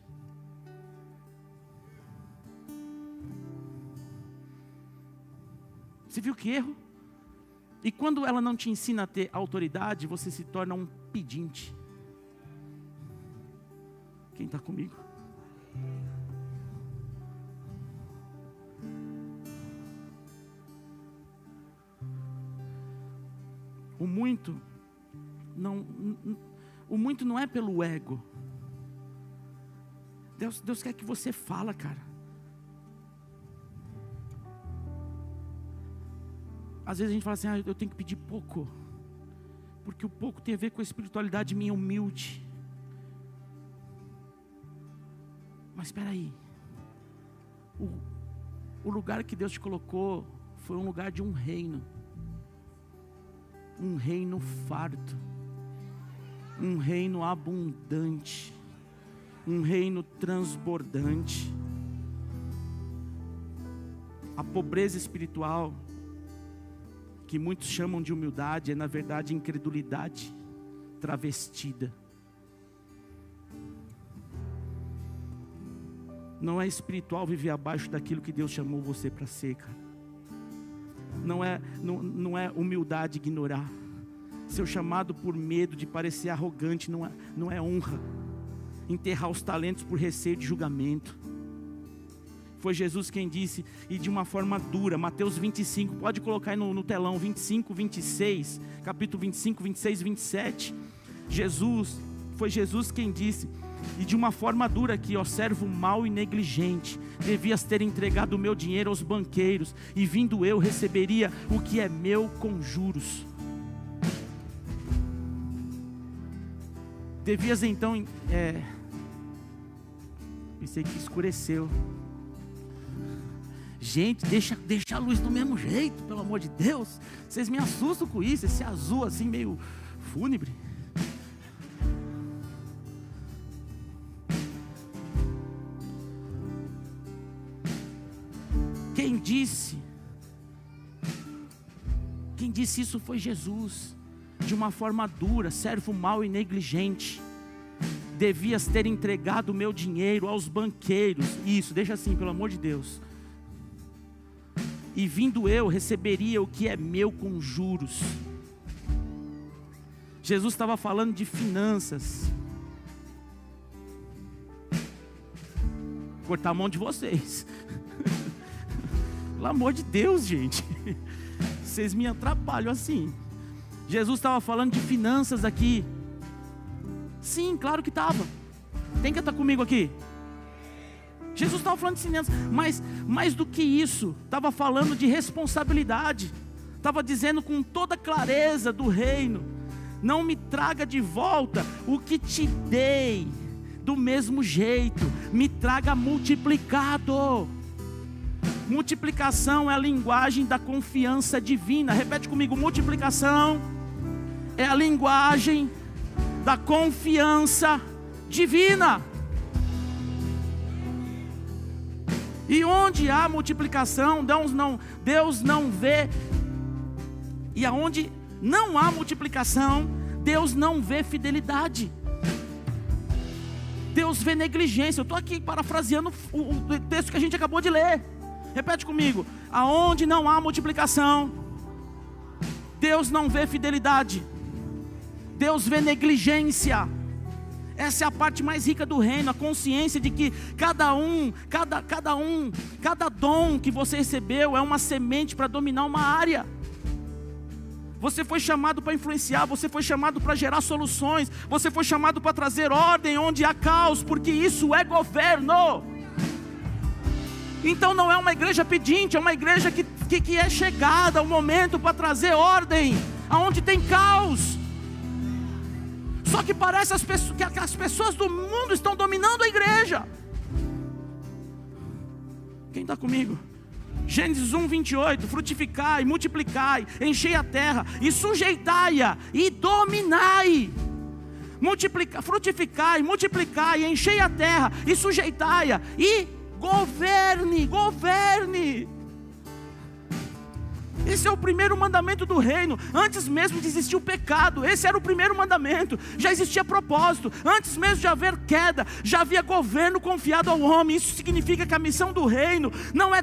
Você viu que erro? E quando ela não te ensina a ter autoridade, você se torna um pedinte. Quem está comigo? O muito não é pelo ego. Deus quer que você fala, cara. Às vezes a gente fala assim: eu tenho que pedir pouco, porque o pouco tem a ver com a espiritualidade minha humilde. Mas espera aí, o lugar que Deus te colocou foi um lugar de um reino farto, um reino abundante, um reino transbordante. A pobreza espiritual, que muitos chamam de humildade, é na verdade incredulidade travestida. Não é espiritual viver abaixo daquilo que Deus chamou você para ser, cara. Não é humildade ignorar. Ser chamado por medo de parecer arrogante não é honra. Enterrar os talentos por receio de julgamento. Foi Jesus quem disse, e de uma forma dura, Mateus 25, pode colocar aí no telão, 25, 26, capítulo 25, 26, 27. Foi Jesus quem disse, e de uma forma dura aqui, ó, servo mau e negligente, devias ter entregado o meu dinheiro aos banqueiros, e vindo eu receberia o que é meu com juros. Devias então, pensei que escureceu. Gente, deixa a luz do mesmo jeito, pelo amor de Deus. Vocês me assustam com isso, esse azul assim meio fúnebre. Quem disse isso foi Jesus. De uma forma dura, servo mau e negligente, devias ter entregado o meu dinheiro aos banqueiros. Isso, deixa assim, pelo amor de Deus. E vindo eu, receberia o que é meu com juros. Jesus estava falando de finanças. Cortar a mão de vocês. Pelo amor de Deus, gente. Vocês me atrapalham assim. Jesus estava falando de finanças aqui. Sim, claro que estava. Quem quer estar comigo aqui? Jesus estava falando de finanças, mas mais do que isso, estava falando de responsabilidade. Estava dizendo com toda clareza do reino: não me traga de volta o que te dei do mesmo jeito, me traga multiplicado. Multiplicação é a linguagem da confiança divina. Repete comigo: multiplicação é a linguagem da confiança divina. E onde há multiplicação, Deus não vê. E aonde não há multiplicação, Deus não vê fidelidade. Deus vê negligência. Eu estou aqui parafraseando o texto que a gente acabou de ler. Repete comigo: aonde não há multiplicação, Deus não vê fidelidade. Deus vê negligência. Essa é a parte mais rica do reino, a consciência de que cada dom que você recebeu é uma semente para dominar uma área. Você foi chamado para influenciar, você foi chamado para gerar soluções, você foi chamado para trazer ordem onde há caos, porque isso é governo. Então não é uma igreja pedinte, é uma igreja que é chegada ao momento para trazer ordem aonde tem caos. Só que parece que as pessoas do mundo estão dominando a igreja. Quem está comigo? Gênesis 1, 28, frutificai, multiplicai, enchei a terra e sujeitai-a e dominai. Frutificai, multiplicai, enchei a terra e sujeitai-a e governe. Esse é o primeiro mandamento do reino. Antes mesmo de existir o pecado, esse era o primeiro mandamento. Já existia propósito. Antes mesmo de haver queda, já havia governo confiado ao homem. Isso significa que a missão do reino não é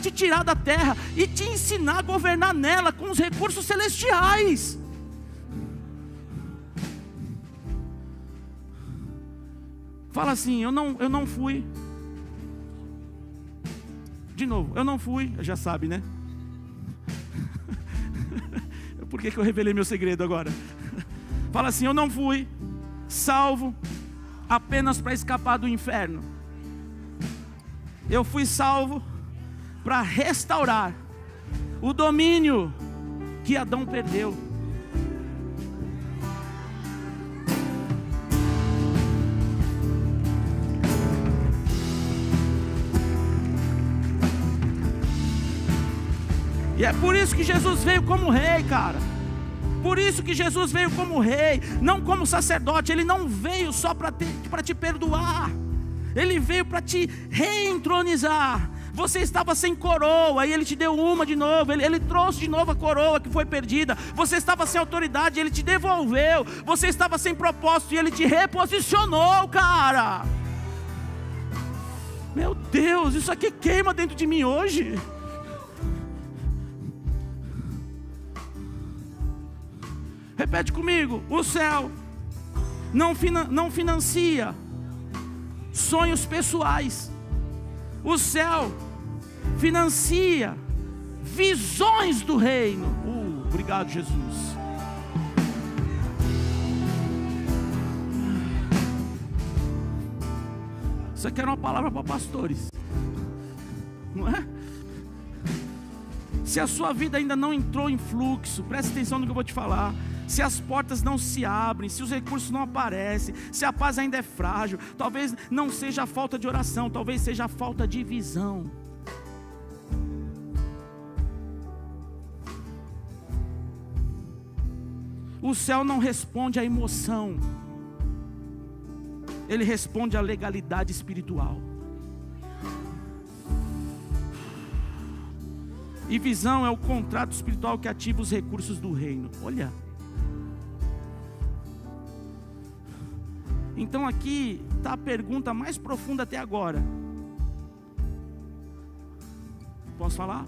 te tirar da terra e te ensinar a governar nela com os recursos celestiais. Fala assim: eu não fui. De novo, eu não fui. Já sabe, né? Por que eu revelei meu segredo agora? Fala assim: eu não fui salvo apenas para escapar do inferno. Eu fui salvo para restaurar o domínio que Adão perdeu. E é por isso que Jesus veio como rei, cara. Por isso que Jesus veio como rei, não como sacerdote. Ele não veio só para te perdoar. Ele veio para te reentronizar. Você estava sem coroa e Ele te deu uma de novo. Ele trouxe de novo a coroa que foi perdida. Você estava sem autoridade e Ele te devolveu. Você estava sem propósito e Ele te reposicionou, cara. Meu Deus, isso aqui queima dentro de mim hoje. Repete comigo. O céu não financia sonhos pessoais. O céu financia visões do reino. Obrigado, Jesus. Isso aqui era uma palavra para pastores, não é? Se a sua vida ainda não entrou em fluxo, preste atenção no que eu vou te falar. Se as portas não se abrem, se os recursos não aparecem, se a paz ainda é frágil, talvez não seja a falta de oração, talvez seja a falta de visão. O céu não responde à emoção, ele responde à legalidade espiritual. E visão é o contrato espiritual que ativa os recursos do reino. Olha. Então aqui está a pergunta mais profunda até agora. Posso falar?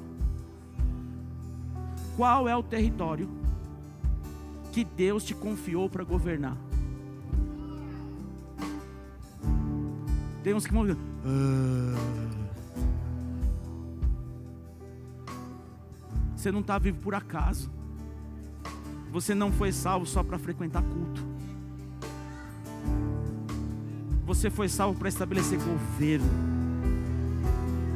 Qual é o território que Deus te confiou para governar? Tem uns que vão dizer, você não está vivo por acaso. Você não foi salvo só para frequentar culto. Você foi salvo para estabelecer governo,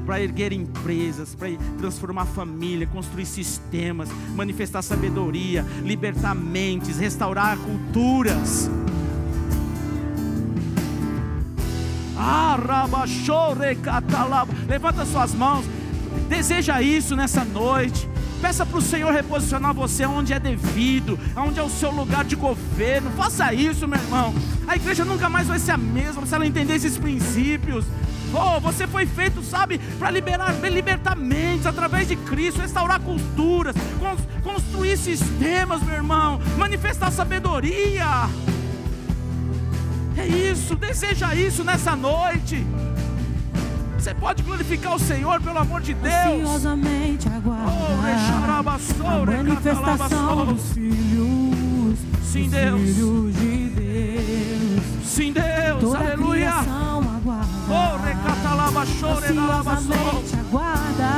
para erguer empresas, para transformar família, construir sistemas, manifestar sabedoria, libertar mentes, restaurar culturas. Levanta suas mãos, deseja isso nessa noite. Peça para o Senhor reposicionar você onde é devido, onde é o seu lugar de governo. Faça isso, meu irmão. A igreja nunca mais vai ser a mesma se ela entender esses princípios. Você foi feito, sabe, para libertar mentes através de Cristo, restaurar culturas, construir sistemas, meu irmão, manifestar sabedoria. É isso, deseja isso nessa noite. Você pode glorificar o Senhor, pelo amor de Deus. Ansiosamente aguarda a manifestação dos filhos. Sim, Deus. Filhos de Deus. Sim, Deus. Toda Aleluia. A criação aguarda. Ansiosamente aguarda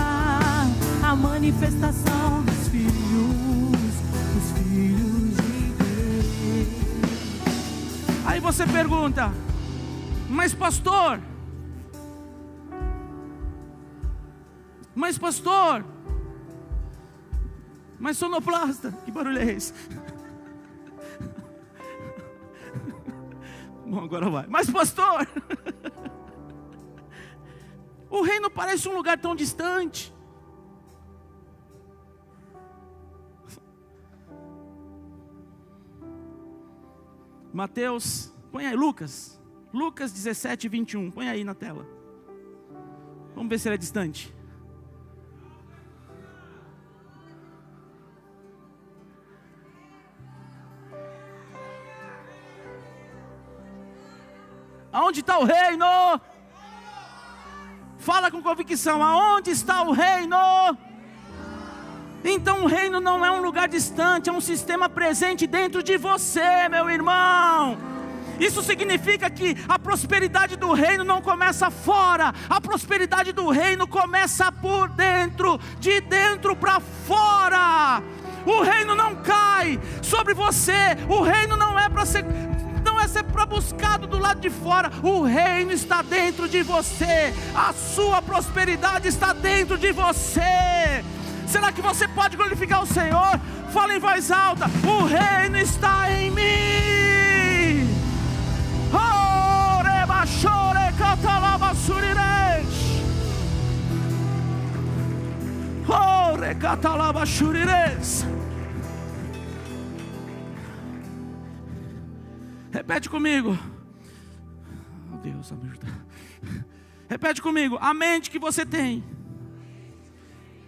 a manifestação dos filhos de Deus. Aí você pergunta, mas pastor, mas sonoplasta, que barulho é esse? Bom, agora vai. Mas pastor, o reino parece um lugar tão distante. Mateus, põe aí, Lucas 17, 21, põe aí na tela. Vamos ver se ele é distante. Aonde está o reino? Fala com convicção, aonde está o reino? Então o reino não é um lugar distante, é um sistema presente dentro de você, meu irmão. Isso significa que a prosperidade do reino não começa fora, a prosperidade do reino começa por dentro, de dentro para fora. O reino não cai sobre você, o reino não é para ser buscado do lado de fora. O reino está dentro de você, a sua prosperidade está dentro de você. Será que você pode glorificar o Senhor? Fala em voz alta: o reino está em mim. Repete comigo. Oh Deus, me ajuda. Repete comigo. A mente que você tem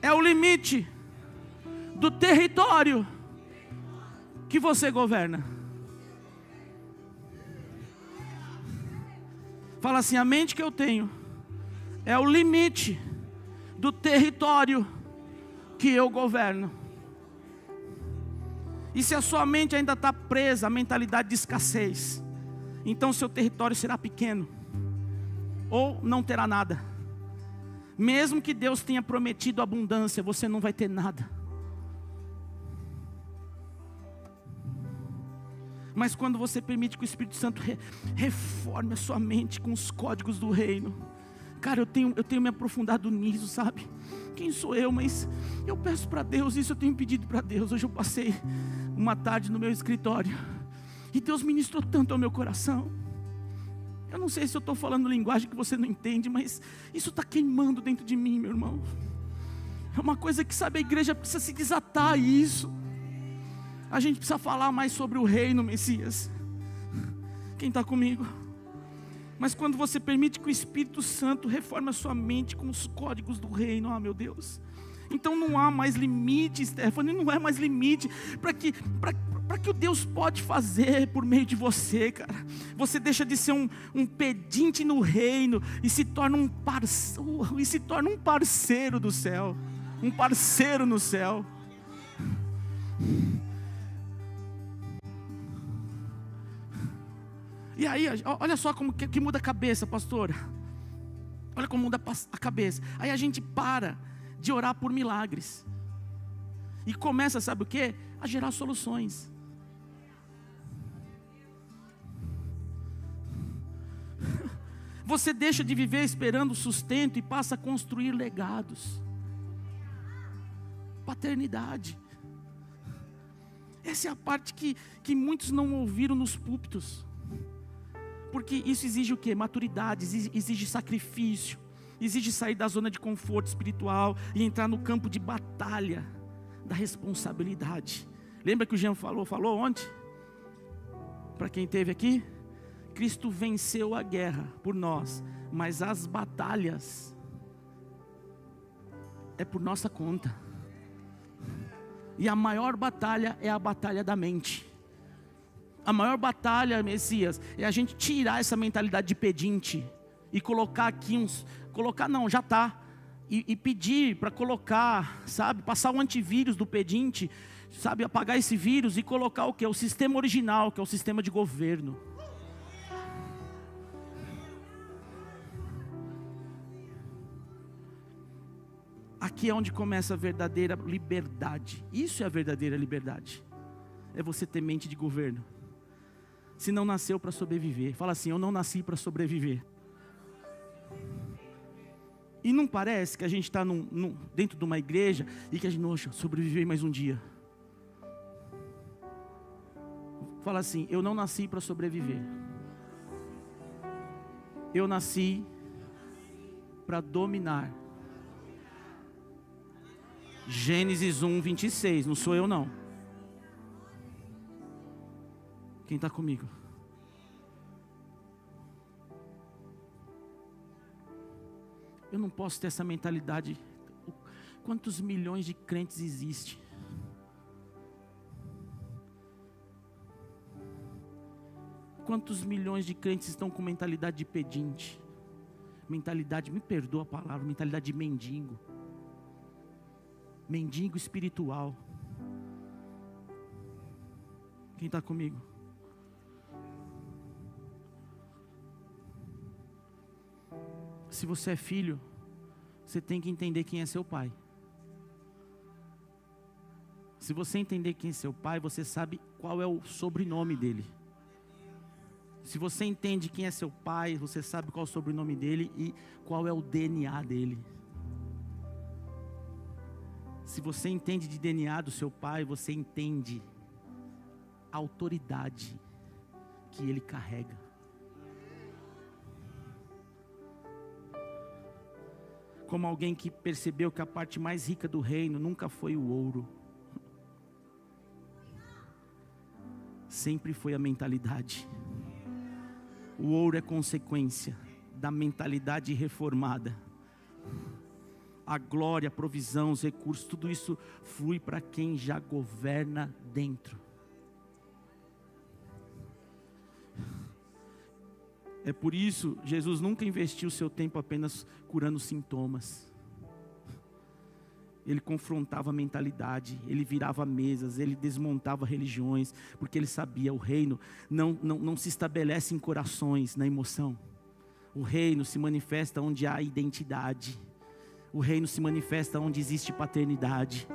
é o limite do território que você governa. Fala assim: a mente que eu tenho é o limite do território que eu governo. E se a sua mente ainda está presa à mentalidade de escassez, então seu território será pequeno, ou não terá nada. Mesmo que Deus tenha prometido abundância, você não vai ter nada. Mas quando você permite que o Espírito Santo reforme a sua mente com os códigos do reino, cara, eu tenho me aprofundado nisso, sabe? Quem sou eu? Mas eu peço para Deus, isso eu tenho pedido para Deus. Hoje eu passei uma tarde no meu escritório e Deus ministrou tanto ao meu coração. Eu não sei se eu estou falando linguagem que você não entende, mas isso está queimando dentro de mim, meu irmão. É uma coisa que, sabe, a igreja precisa se desatar a isso. A gente precisa falar mais sobre o reino, Messias. Quem está comigo? Mas quando você permite que o Espírito Santo reforme a sua mente com os códigos do reino, meu Deus. Então não há mais limite, Stephanie, não é mais limite para que o Deus pode fazer por meio de você, cara. Você deixa de ser um pedinte no reino e se torna um parceiro do céu. Um parceiro no céu. E aí, olha só como que muda a cabeça, pastor. Olha como muda a cabeça. Aí a gente para de orar por milagres e começa, sabe o quê? A gerar soluções. Você deixa de viver esperando sustento e passa a construir legados. Paternidade. Essa é a parte que muitos não ouviram nos púlpitos. Porque isso exige o quê? Maturidade, exige sacrifício, exige sair da zona de conforto espiritual e entrar no campo de batalha da responsabilidade. Lembra que o Jean falou ontem? Para quem esteve aqui? Cristo venceu a guerra por nós, mas as batalhas é por nossa conta. E a maior batalha é a batalha da mente. A maior batalha, Messias, é a gente tirar essa mentalidade de pedinte e colocar aqui já está. E pedir para colocar, sabe, passar o antivírus do pedinte, sabe, apagar esse vírus e colocar o que? O sistema original, que é o sistema de governo. Aqui é onde começa a verdadeira liberdade. Isso é a verdadeira liberdade. É você ter mente de governo. Se não nasceu para sobreviver, fala assim: eu não nasci para sobreviver. E não parece que a gente está dentro de uma igreja e que a gente, nossa, sobrevivei mais um dia. Fala assim: eu não nasci para sobreviver. Eu nasci para dominar. Gênesis 1:26, não sou eu não. Quem está comigo? Eu não posso ter essa mentalidade. Quantos milhões de crentes existem? Quantos milhões de crentes estão com mentalidade de pedinte? Mentalidade, me perdoa a palavra, mentalidade de mendigo. Mendigo espiritual. Quem está comigo? Se você é filho, você tem que entender quem é seu pai. Se você entender quem é seu pai, você sabe qual é o sobrenome dele. Se você entende quem é seu pai, você sabe qual é o sobrenome dele e qual é o DNA dele. Se você entende de DNA do seu pai, você entende a autoridade que ele carrega. Como alguém que percebeu que a parte mais rica do reino nunca foi o ouro. Sempre foi a mentalidade. O ouro é consequência da mentalidade reformada. A glória, a provisão, os recursos, tudo isso flui para quem já governa dentro. É por isso, Jesus nunca investiu seu tempo apenas curando sintomas. Ele confrontava a mentalidade, ele virava mesas, ele desmontava religiões, porque ele sabia, o reino não se estabelece em corações, na emoção. O reino se manifesta onde há identidade. O reino se manifesta onde existe paternidade,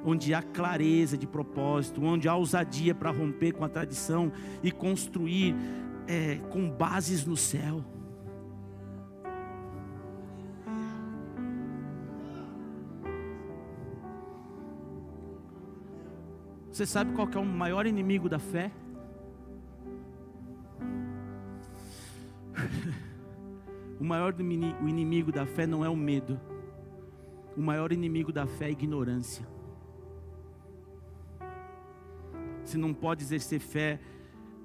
onde há clareza de propósito, onde há ousadia para romper com a tradição e construir com bases no céu. Você sabe qual que é o maior inimigo da fé? O inimigo da fé não é o medo. O maior inimigo da fé é a ignorância. Você não pode exercer fé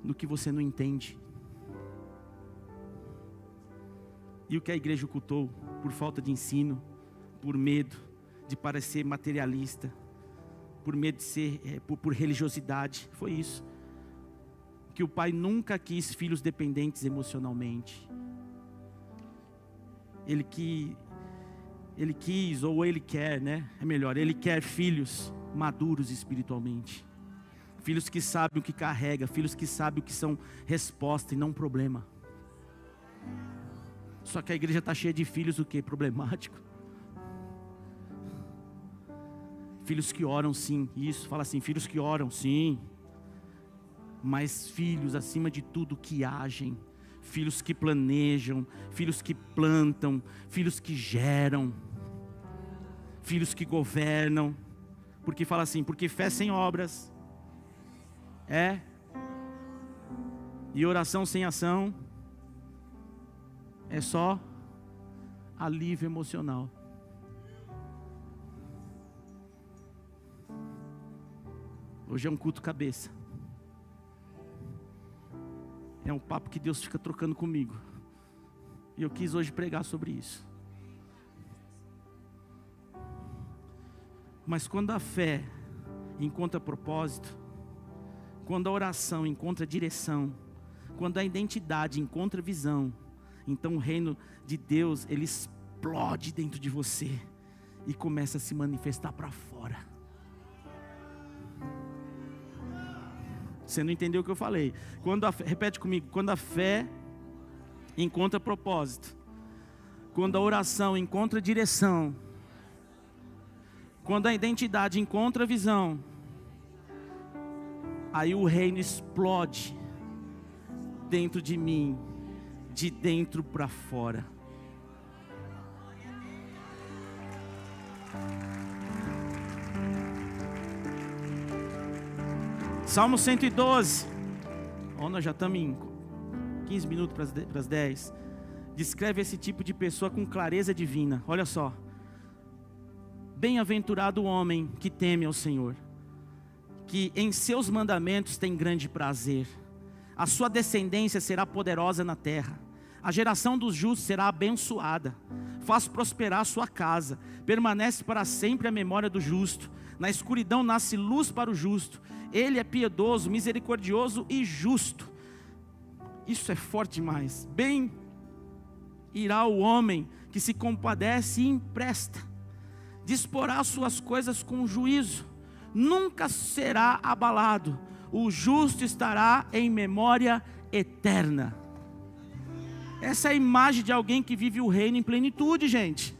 no que você não entende. E o que a igreja ocultou? Por falta de ensino, por medo de parecer materialista, por medo de ser, por religiosidade. Foi isso. Que o pai nunca quis filhos dependentes emocionalmente. Ele quis, ou ele quer, né? É melhor, ele quer filhos maduros espiritualmente. Filhos que sabem o que carrega, filhos que sabem o que são resposta e não problema. Só que a igreja está cheia de filhos o quê? Problemático. Filhos que oram sim, isso, fala assim, filhos que oram sim. Mas filhos acima de tudo que agem. Filhos que planejam, filhos que plantam, filhos que geram. Filhos que governam. Porque fala assim, porque fé sem obras e oração sem ação é só alívio emocional. Hoje é um culto cabeça. É um papo que Deus fica trocando comigo. E eu quis hoje pregar sobre isso. Mas quando a fé encontra propósito, quando a oração encontra direção, quando a identidade encontra visão, então o reino de Deus, ele explode dentro de você e começa a se manifestar para fora. Você não entendeu o que eu falei? Repete comigo, quando a fé encontra propósito, quando a oração encontra direção, quando a identidade encontra visão, aí o reino explode dentro de mim, de dentro para fora. Salmo 112. Nós já estamos em 15 minutos para as 10. Descreve esse tipo de pessoa com clareza divina. Olha só. Bem-aventurado o homem que teme ao Senhor, que em seus mandamentos tem grande prazer. A sua descendência será poderosa na terra. A geração dos justos será abençoada. Faz prosperar a sua casa. Permanece para sempre a memória do justo. Na escuridão nasce luz para o justo. Ele é piedoso, misericordioso e justo. Isso é forte demais. Bem irá o homem que se compadece e empresta. Disporá suas coisas com juízo. Nunca será abalado. O justo estará em memória eterna. Essa é a imagem de alguém que vive o reino em plenitude, gente.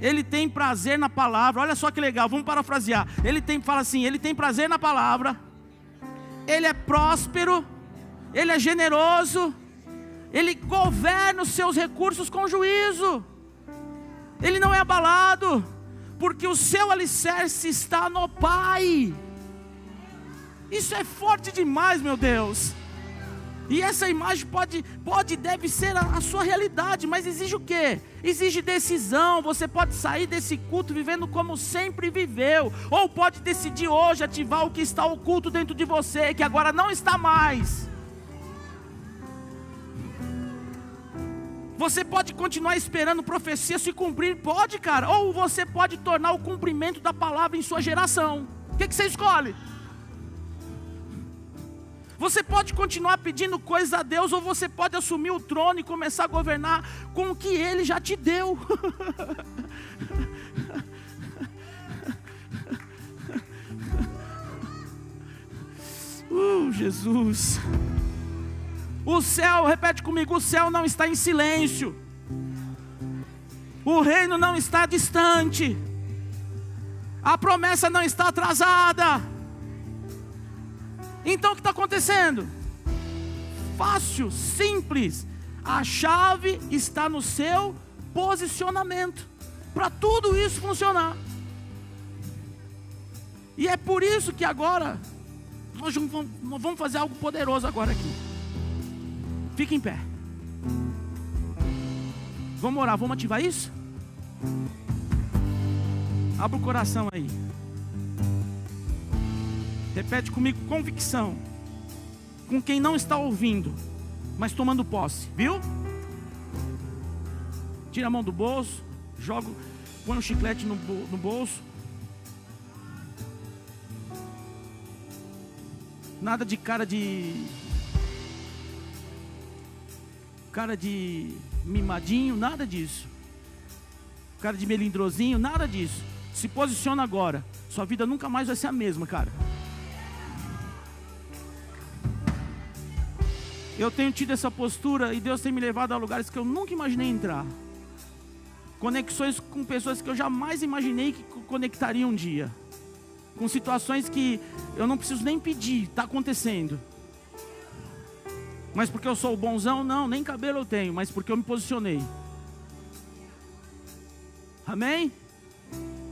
Ele tem prazer na palavra. Olha só que legal, vamos parafrasear. Fala assim, ele tem prazer na palavra. Ele é próspero. Ele é generoso. Ele governa os seus recursos com juízo. Ele não é abalado, porque o seu alicerce está no Pai. Isso é forte demais, meu Deus. E essa imagem deve ser a sua realidade, mas exige o quê? Exige decisão. Você pode sair desse culto vivendo como sempre viveu, ou pode decidir hoje ativar o que está oculto dentro de você, que agora não está mais. Você pode continuar esperando profecia se cumprir, pode, cara. Ou você pode tornar o cumprimento da palavra em sua geração. O que você escolhe? Você pode continuar pedindo coisas a Deus, ou você pode assumir o trono e começar a governar com o que Ele já te deu. Jesus. O céu, repete comigo, o céu não está em silêncio. O reino não está distante. A promessa não está atrasada. Então o que está acontecendo? Fácil, simples. A chave está no seu posicionamento para tudo isso funcionar. E é por isso que agora nós vamos fazer algo poderoso agora aqui. Fique em pé. Vamos orar, vamos ativar isso? Abra o coração aí. Repete comigo, convicção. Com quem não está ouvindo, mas tomando posse, viu? Tira a mão do bolso, joga, põe um chiclete no bolso. Nada de cara de mimadinho, nada disso. Cara de melindrozinho, nada disso. Se posiciona agora. Sua vida nunca mais vai ser a mesma, cara. Eu tenho tido essa postura e Deus tem me levado a lugares que eu nunca imaginei entrar. Conexões com pessoas que eu jamais imaginei que conectaria um dia. Com situações que eu não preciso nem pedir, está acontecendo. Mas porque eu sou o bonzão? Não, nem cabelo eu tenho, mas porque eu me posicionei. Amém?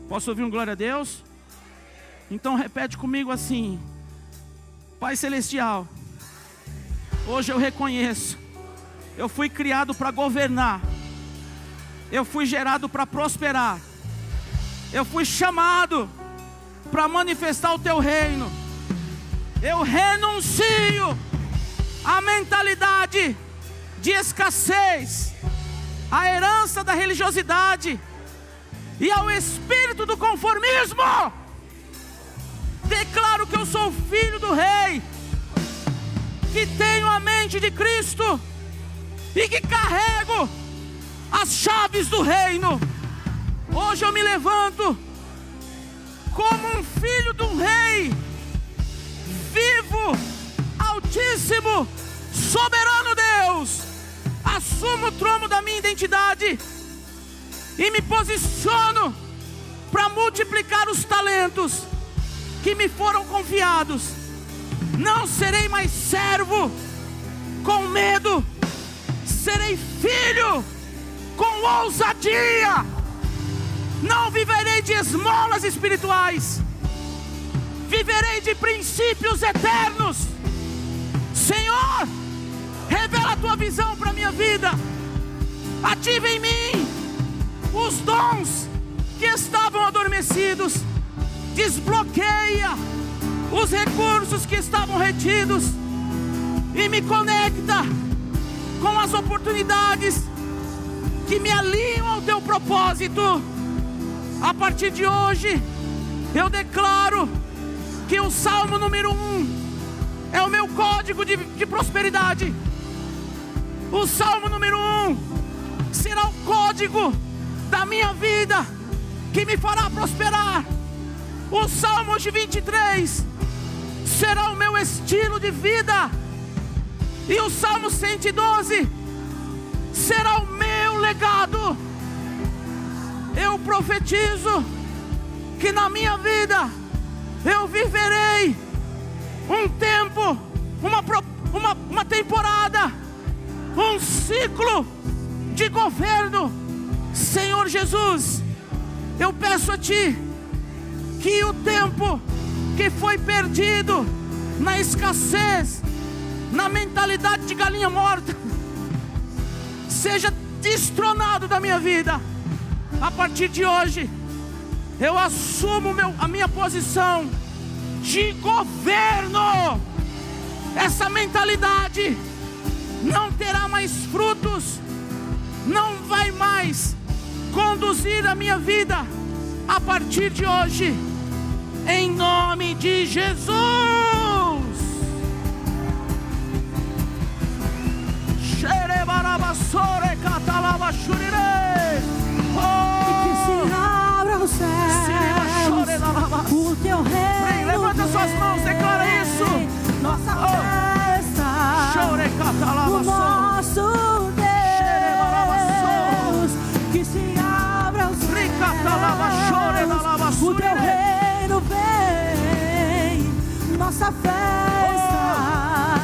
Posso ouvir um glória a Deus? Então repete comigo assim: Pai Celestial, hoje eu reconheço, eu fui criado para governar, eu fui gerado para prosperar, eu fui chamado para manifestar o Teu reino. Eu renuncio à mentalidade de escassez, à herança da religiosidade e ao espírito do conformismo. Declaro que eu sou filho do Rei, que tenho a mente de Cristo e que carrego as chaves do reino. Hoje eu me levanto como um filho do Rei, vivo, altíssimo, soberano Deus. Assumo o trono da minha identidade e me posiciono para multiplicar os talentos que me foram confiados. Não serei mais servo com medo, serei filho com ousadia. Não viverei de esmolas espirituais, viverei de princípios eternos. Senhor, revela a Tua visão para a minha vida. Ativa em mim os dons que estavam adormecidos. Desbloqueia os recursos que estavam retidos e me conecta com as oportunidades que me alinham ao Teu propósito. A partir de hoje, eu declaro que o Salmo número 1 é o meu código de prosperidade. O Salmo número 1 será o código da minha vida que me fará prosperar. O Salmo de 23 será o meu estilo de vida. E o Salmo 112 será o meu legado. Eu profetizo que na minha vida eu viverei um tempo, uma temporada, um ciclo de governo. Senhor Jesus, eu peço a Ti que o tempo que foi perdido na escassez, na mentalidade de galinha morta, seja destronado da minha vida. A partir de hoje, eu assumo a minha posição de governo. Essa mentalidade não terá mais frutos, não vai mais conduzir a minha vida a partir de hoje, em nome de Jesus. teu reino Levanta suas mãos, declara isso. Nossa festa, o nosso Deus, que se abra os céus, o teu reino vem, nossa festa,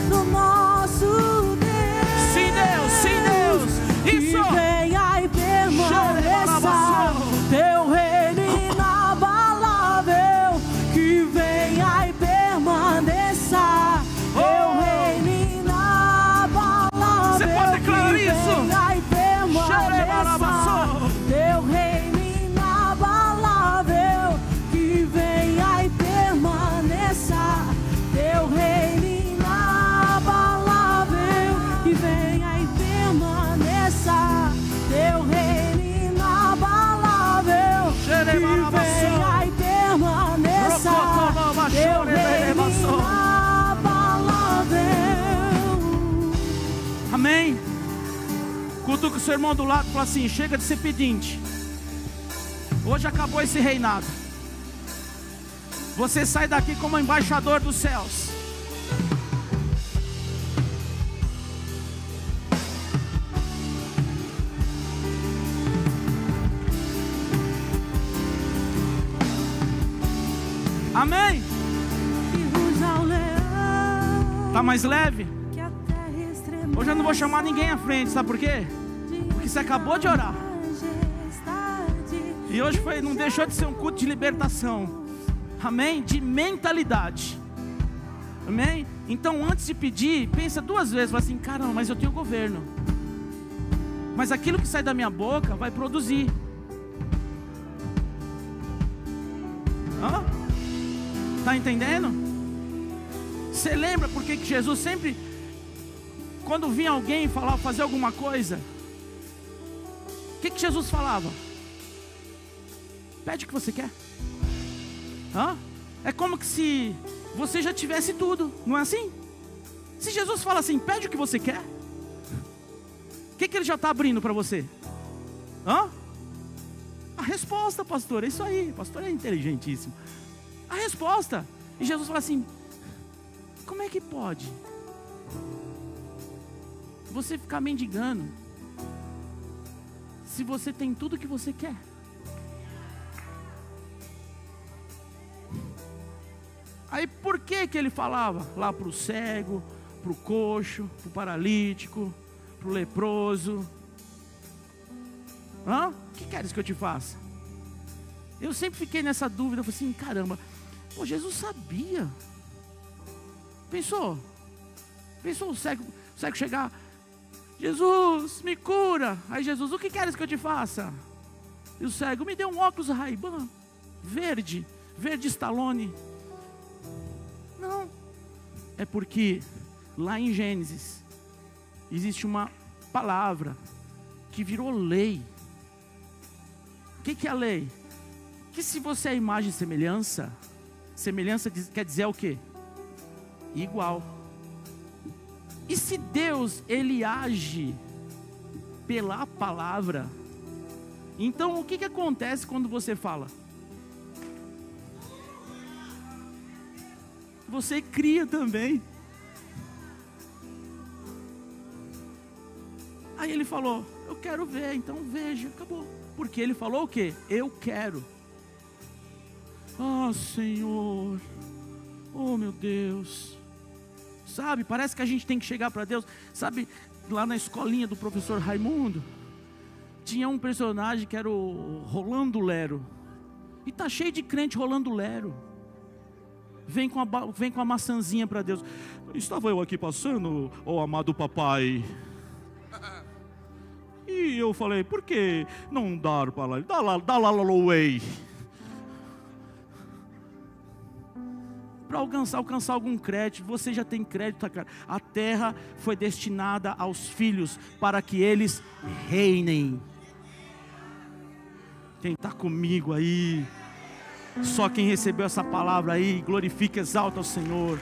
no nosso Deus. Sim, Deus, sim, Deus. Isso. Que venha e permaneça teu reino inabalável, que venha e permaneça teu reino inabalável. Você pode declarar isso? Venha e permaneça teu reino inabalável, que venha e permaneça teu reino inabalável, que venha e permaneça teu reino inabalável, que venha e permaneça teu reino inabalável. Amém. Cutuca o seu irmão do lado e fala assim: chega de ser pedinte. Hoje acabou esse reinado. Você sai daqui como embaixador dos céus. Amém. Tá mais leve? Hoje eu não vou chamar ninguém à frente, sabe por quê? Porque você acabou de orar. E hoje não deixou de ser um culto de libertação. Amém? De mentalidade. Amém? Então antes de pedir, pensa duas vezes. Fala assim: caramba, mas eu tenho governo. Mas aquilo que sai da minha boca vai produzir. Hã? Tá entendendo? Você lembra porque que Jesus sempre, quando vinha alguém fazer alguma coisa, o que Jesus falava? Pede o que você quer. Hã? É como que se você já tivesse tudo, não é assim? Se Jesus fala assim: pede o que você quer, o que ele já está abrindo para você? Hã? A resposta, pastor, é isso aí. Pastor é inteligentíssimo. A resposta. E Jesus fala assim: como é que pode você ficar mendigando se você tem tudo que você quer? Aí por que ele falava lá para o cego, para o coxo, para o paralítico, para o leproso? Hã? O que queres que eu te faça? Eu sempre fiquei nessa dúvida. Eu falei assim: caramba, pô, Jesus sabia. Pensou o cego chegar: Jesus, me cura. Aí Jesus: o que queres que eu te faça? E o cego: me dê um óculos Ray-Ban verde Stallone. Não, é porque lá em Gênesis existe uma palavra que virou lei. O que é a lei? Que se você é imagem e semelhança quer dizer o quê? Igual. E se Deus, ele age pela palavra, então o que acontece quando você fala? Você cria também. Aí ele falou: eu quero ver, então veja, acabou. Porque ele falou o quê? Eu quero. Ah, Senhor, oh meu Deus. Sabe, parece que a gente tem que chegar para Deus. Sabe, lá na escolinha do professor Raimundo, tinha um personagem que era o Rolando Lero. E tá cheio de crente Rolando Lero. Vem com a maçãzinha para Deus. Estava eu aqui passando, ó amado papai. E eu falei: por que não dar para lá? Dá lá away. Para alcançar algum crédito, você já tem crédito, cara. A terra foi destinada aos filhos para que eles reinem. Quem está comigo aí? Só quem recebeu essa palavra aí, glorifica, exalta o Senhor.